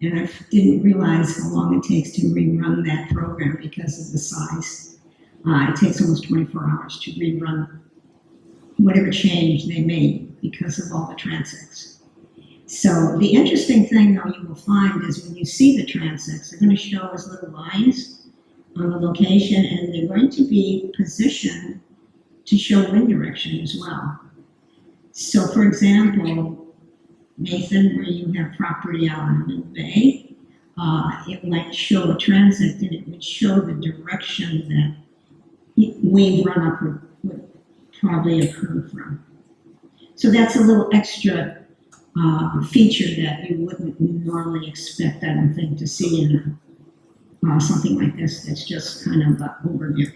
And I didn't realize how long it takes to rerun that program because of the size. It takes almost 24 hours to rerun whatever change they made because of all the transects. So the interesting thing, though, you will find is when you see the transects, they're going to show as little lines on the location, and they're going to be positioned to show wind direction as well. So, for example, Nathan, where you have property out in the bay, it might show a transect, and it would show the direction that wave runoff would probably occur from. So that's a little extra feature that you wouldn't normally expect, I don't think, to see in something like this. That's just kind of an overview.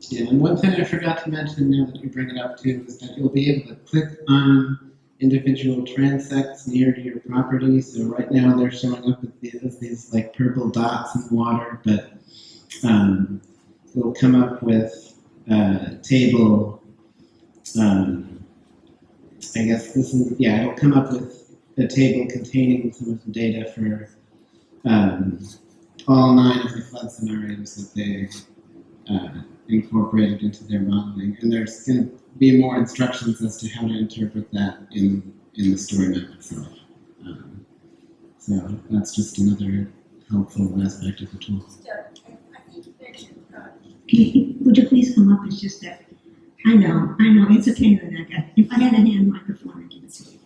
Yeah, and one thing I forgot to mention now that you bring it up too is that you'll be able to click on individual transects near to your property. So right now they're showing up as these like purple dots in water, but it'll come up with a table. I guess this is, yeah, it'll come up with a table containing some of the data for all 9 of the flood scenarios that they incorporated into their modeling. And there's going to be more instructions as to how to interpret that in the story map itself. So that's just another helpful aspect of the tool. Would you please come up? It's just that I know, it's a pain in the neck. If I had a hand microphone, I'd give it to you.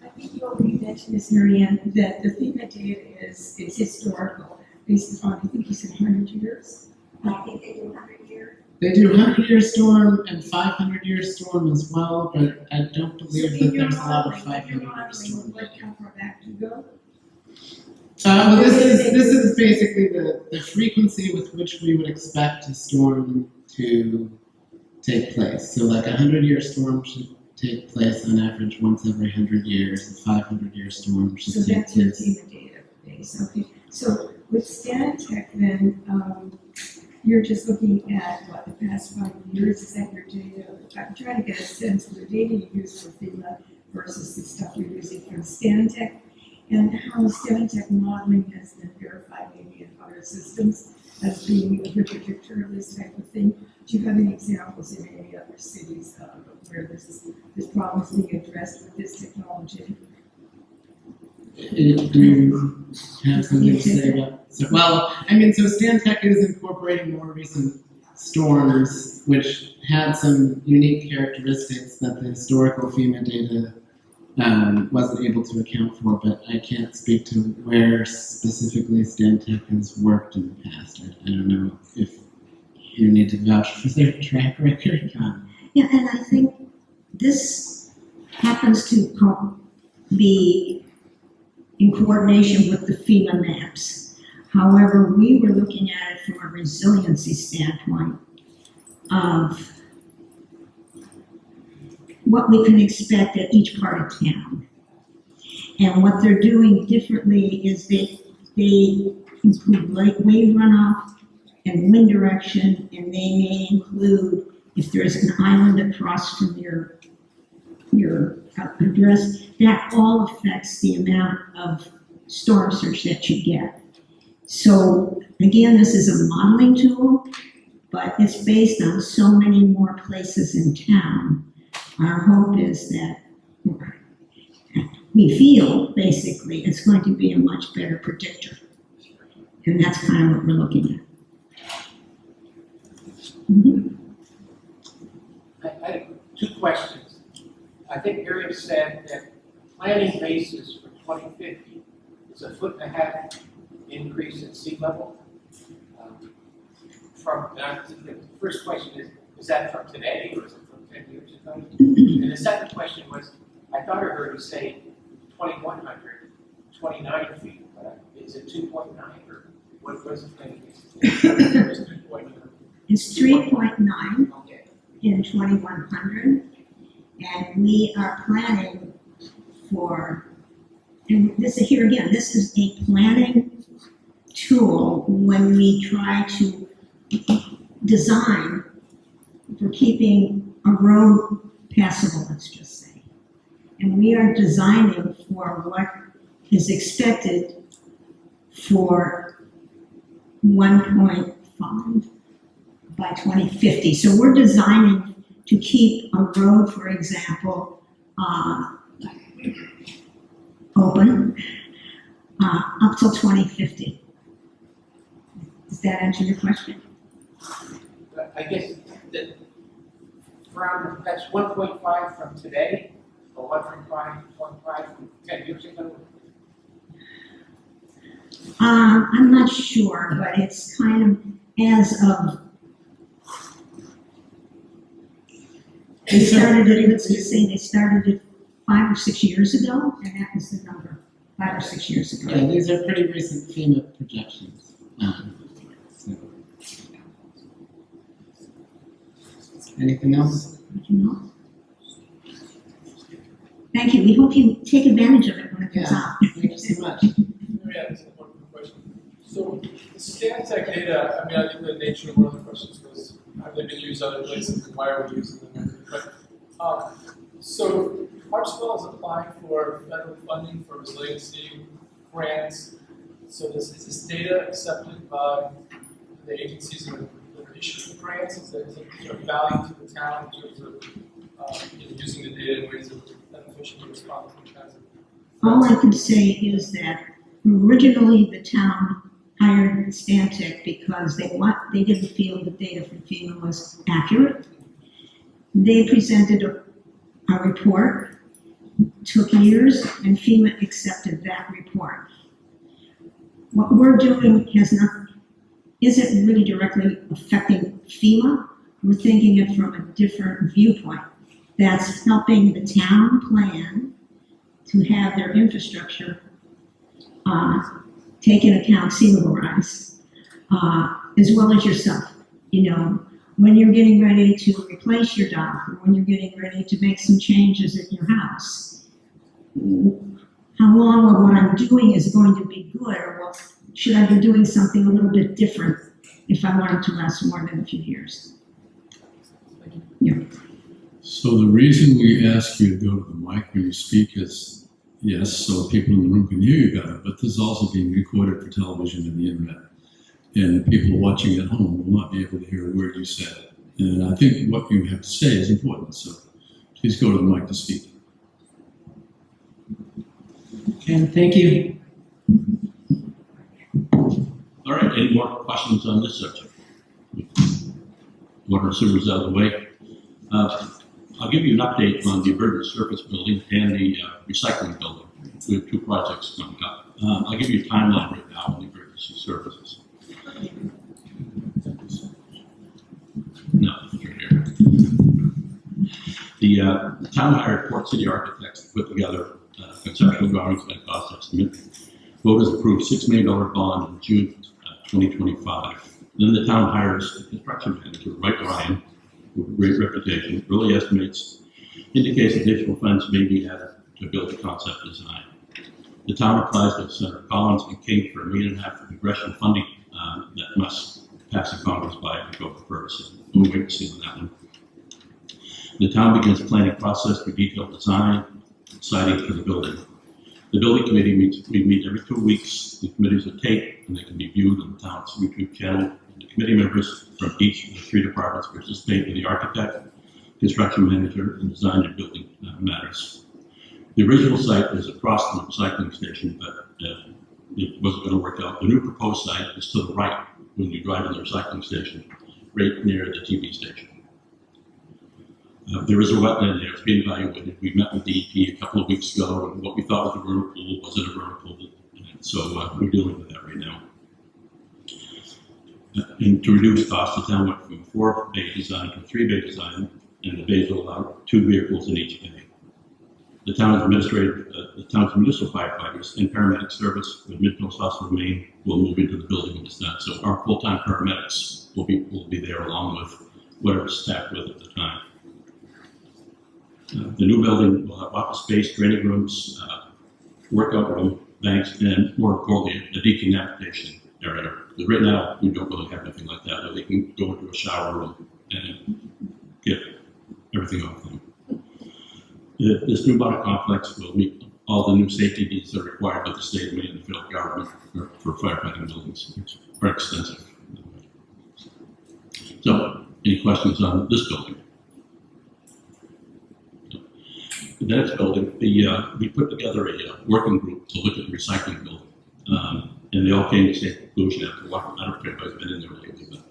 I think you already mentioned this, Marianne, that the FEMA data is historical, based on, I think you said 100 years. I think they do 100 years. They do 100-year storm and 500-year storm as well, but I don't believe that there's a lot of 500-year storm. How far back do you go? Well, this is basically the frequency with which we would expect a storm to take place. So like a 100-year storm should take place on average once every 100 years. A 500-year storm should take place. So that's your FEMA database, okay. So with Stantec then, you're just looking at what, the past 5 years, is that your data? I'm trying to get a sense of the data you use for FEMA versus the stuff you're using from Stantec, and how Stantec modeling has been verified maybe in other systems as being a good predictor of this type of thing. Do you have any examples in any other cities where this problem is being addressed with this technology? Do you have something to say about so, well, I mean, so Stantec is incorporating more recent storms, which had some unique characteristics that the historical FEMA data wasn't able to account for, but I can't speak to where specifically Stantec has worked in the past. I don't know if you need to vouch for their track record. Yeah, and I think this happens to be in coordination with the FEMA maps. However, we were looking at it from a resiliency standpoint of what we can expect at each part of town. And what they're doing differently is they include wave runoff and wind direction, and they may include if there's an island across from your address, that all affects the amount of storm surge that you get. So again, this is a modeling tool, but it's based on so many more places in town. Our hope is that we feel, basically, it's going to be a much better predictor. And that's kind of what we're looking at. I have two questions. I think Miriam said that planning basis for 2050 is a 1.5-foot increase in sea level. The first question is that from today or is it from 10 years ago? And the second question was, I thought I heard you say 29 feet, but is it 2.9 or what was the planning basis? It's 3.9 in 2100, and we are planning for, and this is here again, this is a planning tool when we try to design for keeping a road passable, let's just say. And we are designing for what is expected for 1.5 by 2050. So we're designing to keep a road, for example, open up till 2050. Does that answer your question? I guess that that's 1.5 from today, or 1.5 from 10 years ago? I'm not sure, but it's kind of as of, they started it, let's just say they started it 5 or 6 years ago, and that was the number, 5 or 6 years ago. Yeah, these are pretty recent FEMA projections. So. Anything else? No. Thank you. We hope you take advantage of it when it comes out. Thank you so much. Yeah, that's an important question. So the Stantec data, I mean, I think the nature of one of the questions was, have they been used other places and why are we using them? But, so Harpswell is applying for federal funding for resiliency grants. So is this data accepted by the agencies that are issuing the grants? Is there value to the town in terms of using the data in ways that are beneficial to respond to kinds of All I can say is that originally the town hired Stantec because they didn't feel the data from FEMA was accurate. They presented a report, took years, and FEMA accepted that report. What we're doing isn't really directly affecting FEMA. We're thinking it from a different viewpoint. That's helping the town plan to have their infrastructure take into account sea level rise, as well as yourself. You know, when you're getting ready to replace your dock, or when you're getting ready to make some changes at your house, how long of what I'm doing is going to be good, or well, should I be doing something a little bit different if I want it to last more than a few years? Yeah. So the reason we ask you to go to the mic when you speak is, yes, so people in the room can hear you better, but this is also being recorded for television and the internet. And people watching at home will not be able to hear a word you said. And I think what you have to say is important, so please go to the mic to speak. Okay, thank you. All right, any more questions on this subject? Water and sewers out of the way. I'll give you an update on the emergency service building and the recycling building. We have two projects coming up. I'll give you a timeline right now on the emergency services. No, you're here. The town hired Port City architects to put together conceptual drawings and cost estimate. Voters approved $6 million bond in June 2025. Then the town hires a construction manager, Wright Ryan, with a great reputation. Early estimates indicates additional funds may be added to build a concept design. The town applies to Senator Collins and King for $1.5 million congressional funding that must pass the Congress by October 1st. We'll wait to see on that one. The town begins planning process for detailed design, siding for the building. The building committee we meet every 2 weeks. The committees are taped and they can be viewed on the town's YouTube channel. And the committee members from each of the 3 departments participate with the architect, construction manager, and design and building matters. The original site was across from the recycling station, but it wasn't going to work out. The new proposed site is to the right when you drive to the recycling station, right near the TV station. There is a wetland there, it's being evaluated. We met with DEP a couple of weeks ago, and what we thought was a vernal pool wasn't a vernal pool. So we're dealing with that right now. And to reduce costs, the town went from 4-bay design to 3-bay design, and the bays will allow 2 vehicles in each bay. The town's municipal firefighters and paramedic service with Midcoast Hospital Maine will move into the building when it's done. So our full-time paramedics will be there along with whatever's staffed with at the time. The new building will have office space, training rooms, workout room, banks, and more importantly, a decontamination area. Because right now, we don't really have anything like that, but they can go into a shower room and get everything off them. This new body complex will meet all the new safety needs that are required by the state and the federal government for firefighting buildings, which are extensive. So, any questions on this building? The next building, we put together a working group to look at the recycling building. And they all came to the same conclusion after walking. I don't know if anybody's been in there lately, but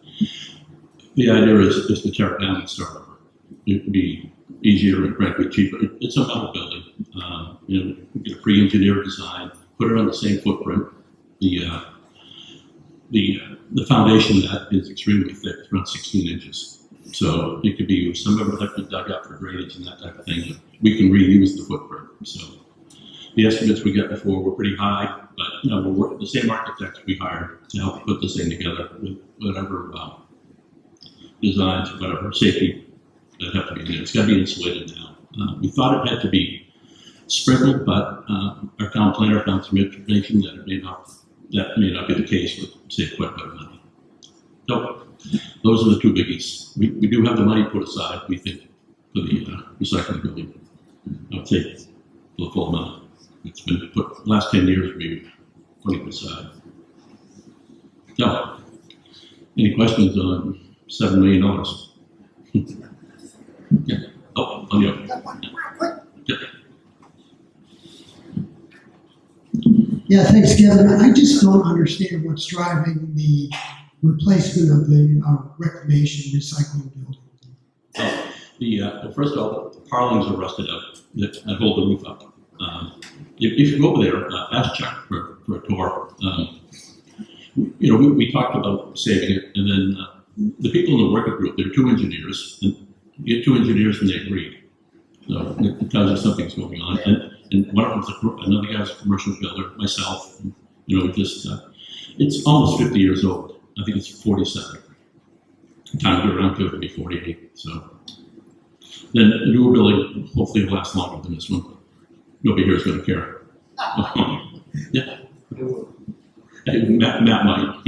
the idea is to tear it down and start over. It would be easier and frankly cheaper. It's a metal building. You know, get a pre-engineered design, put it on the same footprint. The foundation of that is extremely thick, it's around 16 inches. So it could be used. Some of it have to be dug up for drainage and that type of thing. We can reuse the footprint. So the estimates we got before were pretty high, but you know, we're the same architects we hired to help put this thing together with whatever designs, whatever safety that have to be in there. It's got to be insulated now. We thought it had to be sprinkled, but our town planner found some information that may not be the case. Would save quite a bit of money. So those are the 2 biggies. We do have the money put aside, we think, for the recycling building. I would say for the full amount. It's been put, the last 10 years we've put it aside. So, any questions on $7 million? Yeah. Oh, on the Yeah, thanks, Kevin. I just don't understand what's driving the replacement of the reclamation recycling building. Well, first of all, the parlings are rusted out that hold the roof up. If you go over there, ask Chuck for a tour. You know, we talked about saving it, and then the people in the working group, there are 2 engineers, and you get 2 engineers and they agreed. So it tells you something's going on. And one of them's another guy's a commercial builder, myself. You know, just it's almost 50 years old. I think it's 47. Time to get around to it will be 48. So then the newer building hopefully will last longer than this one. Nobody here is going to care. Yeah. Matt might,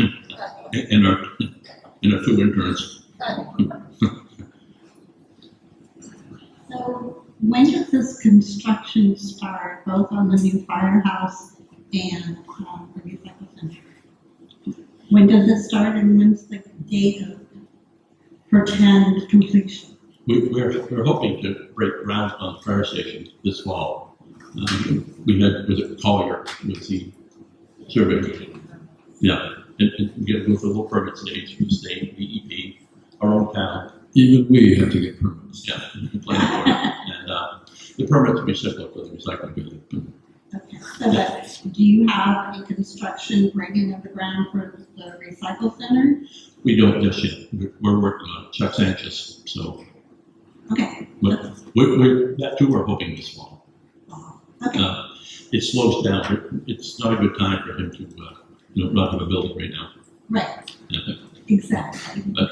and our 2 interns. So when does this construction start, both on the new firehouse and the recycle center? When does it start and when's the date of pretend completion? We're hoping to break ground on the fire station this fall. We had, was it Collier, was the survey. Yeah, and get with a little permit stage from the state, DEP, our own town. Even we have to get permits. Yeah, we can plan for it. And the permits will be similar for the recycling building. Okay, so that, do you have a construction breaking of the ground for the recycle center? We don't just yet. We're working on it. Chuck's anxious, so. Okay. But that too we're hoping this fall. Okay. It slows down. It's not a good time for him to not have a building right now. Right. Yeah. Exactly. But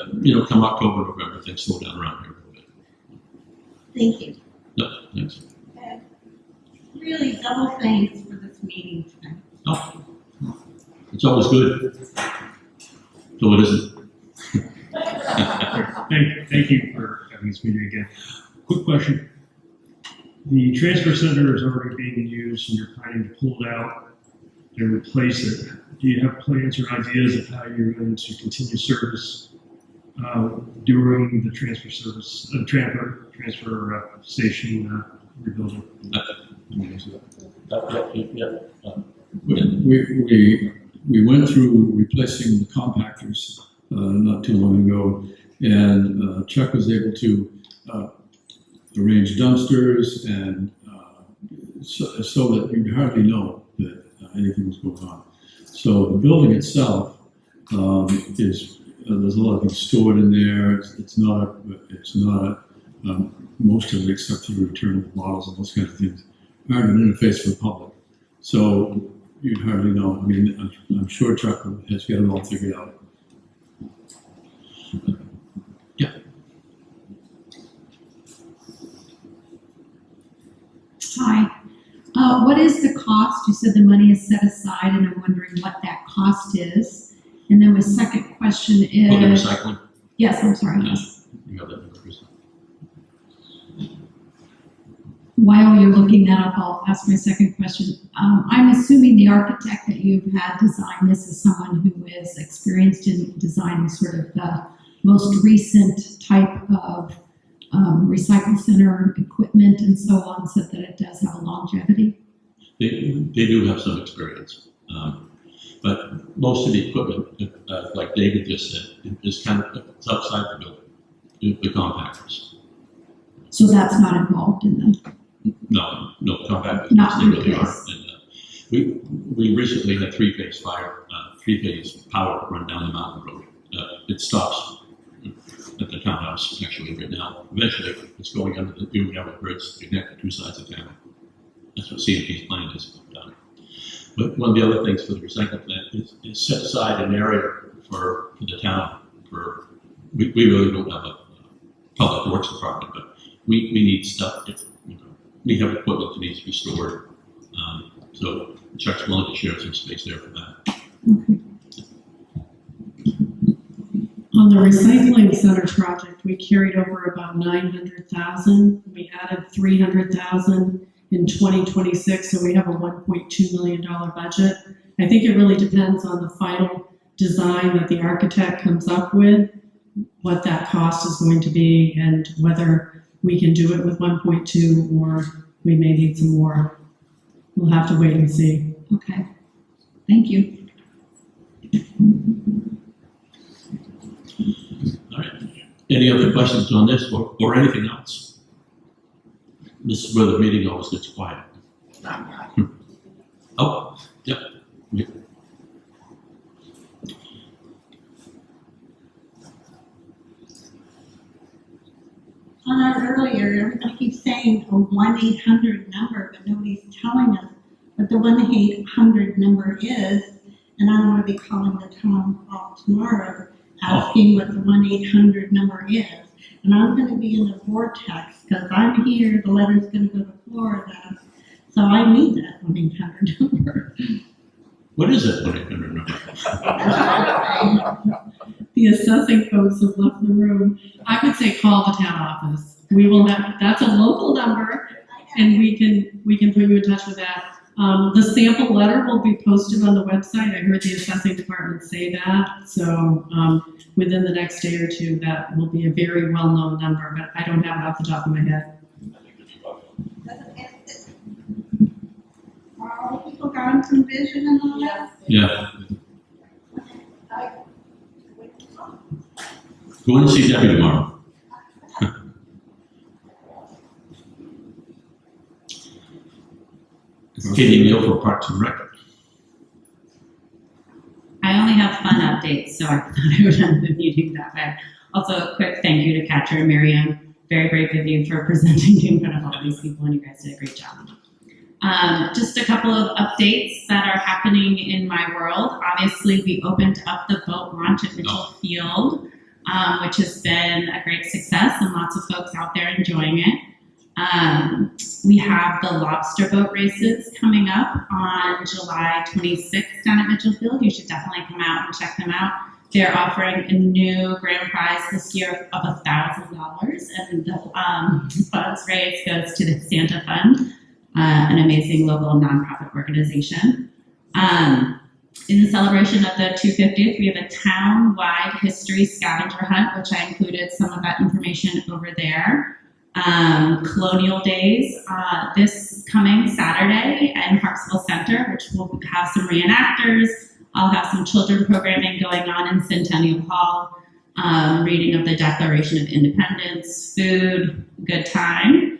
come October, November, things slow down around here a little bit. Thank you. Yep, thanks. Okay. Really double thanks for this meeting tonight. Oh, it's always good. So it isn't. Thank you for having this meeting again. Quick question. The transfer center is already being used and you're planning to pull it out and replace it. Do you have plans or ideas of how you're going to continue service during the transfer station rebuilding? We went through replacing the compactors not too long ago, and Chuck was able to arrange dumpsters and so that you'd hardly know that anything was going on. So the building itself is there's a lot of things stored in there. It's not most of it, except for the return of models and those kinds of things, aren't an interface for the public. So you'd hardly know. I mean, I'm sure Chuck has got it all figured out. Yeah. Hi. What is the cost? You said the money is set aside, and I'm wondering what that cost is. And then my second question is... For the recycling? Yes, I'm sorry. Yeah. You have that number, Chris. While you're looking that up, I'll ask my second question. I'm assuming the architect that you've had design this is someone who is experienced in designing sort of the most recent type of recycle center equipment and so on, so that it does have a longevity? They do have some experience. But most of the equipment, like David just said, is kind of it's outside the building, the compactors. So that's not involved in them? No, compactors. Not they really replaced. are. And, we recently had three-phase power run down the mountain road. It stops at the townhouse actually right now. Eventually, it's going under the new network bridge to connect the two sides of town. That's what CMP's plan is. But one of the other things for the recycling plant is set aside an area for the town. We really don't have a public works department, but we need stuff. We have equipment that needs to be stored. So Chuck's willing to share some space there for that. Okay. On the recycling center project, we carried over about 900,000. We added 300,000 in 2026, so we have a $1.2 million budget. I think it really depends on the final design that the architect comes up with, what that cost is going to be, and whether we can do it with 1.2 or we may need some more. We'll have to wait and see. Okay, thank you. All right. Any other questions on this or anything else? This is where the meeting always gets quiet. Oh, yep. On our earlier, everybody keeps saying a 1-800 number, but nobody's telling us what the 1-800 number is. And I'm going to be calling the town hall tomorrow, asking what the 1-800 number is. And I'm going to be in the vortex because I'm here, the letter's going to go to Florida. So I need that 1-800 number. What is that 1-800 number? The assessing folks have left the room. I would say call the town office. We will have, that's a local number, and we can put you in touch with that. The sample letter will be posted on the website. I heard the assessing department say that. So within the next day or two, that will be a very well-known number, but I don't have it off the top of my head. Are all the people gone from vision and all that? Yeah. Go and see Debbie tomorrow. Katie Neal for Parks and Rec. I only have fun updates, so I thought I would end the meeting that way. Also, a quick thank you to Catcher and Miriam. Very brave of you for presenting in front of all these people, and you guys did a great job. Just a couple of updates that are happening in my world. Obviously, we opened up the boat launch at Mitchell Field, which has been a great success, and lots of folks out there enjoying it. We have the lobster boat races coming up on July 26th down at Mitchell Field. You should definitely come out and check them out. They're offering a new grand prize this year of $1,000, and the funds raised goes to the Santa Fund, an amazing local nonprofit organization. In the celebration of the 250th, we have a town-wide history scavenger hunt, which I included some of that information over there. Colonial Days this coming Saturday in Harpswell Center, which will have some reenactors. I'll have some children programming going on in Centennial Hall, reading of the Declaration of Independence, food, good time.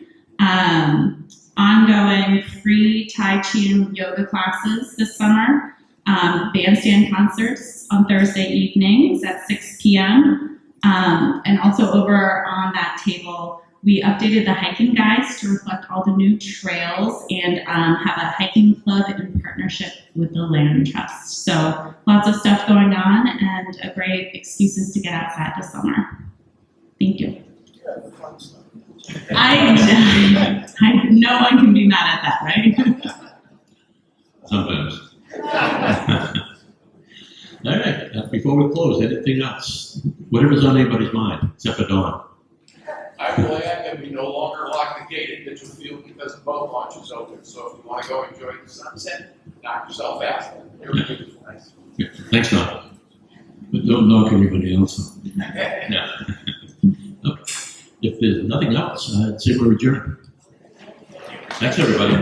Ongoing free Tai Chi and yoga classes this summer. Bandstand concerts on Thursday evenings at 6 p.m. And also over on that table, we updated the hiking guides to reflect all the new trails and have a hiking club in partnership with the Land Trust. So lots of stuff going on and a great excuses to get outside this summer. Thank you. No one can be mad at that, right? Sometimes. All right, before we close, anything else? Whatever's on anybody's mind, except for Dawn. I will add that we no longer lock the gate at Mitchell Field because the boat launch is open. So if you want to go enjoy the sunset, knock yourself out. Everything's nice. Yeah, thanks, Dawn. But don't knock everybody else up. No. Okay. If there's nothing else, I'd say we're adjourned. Thanks, everybody.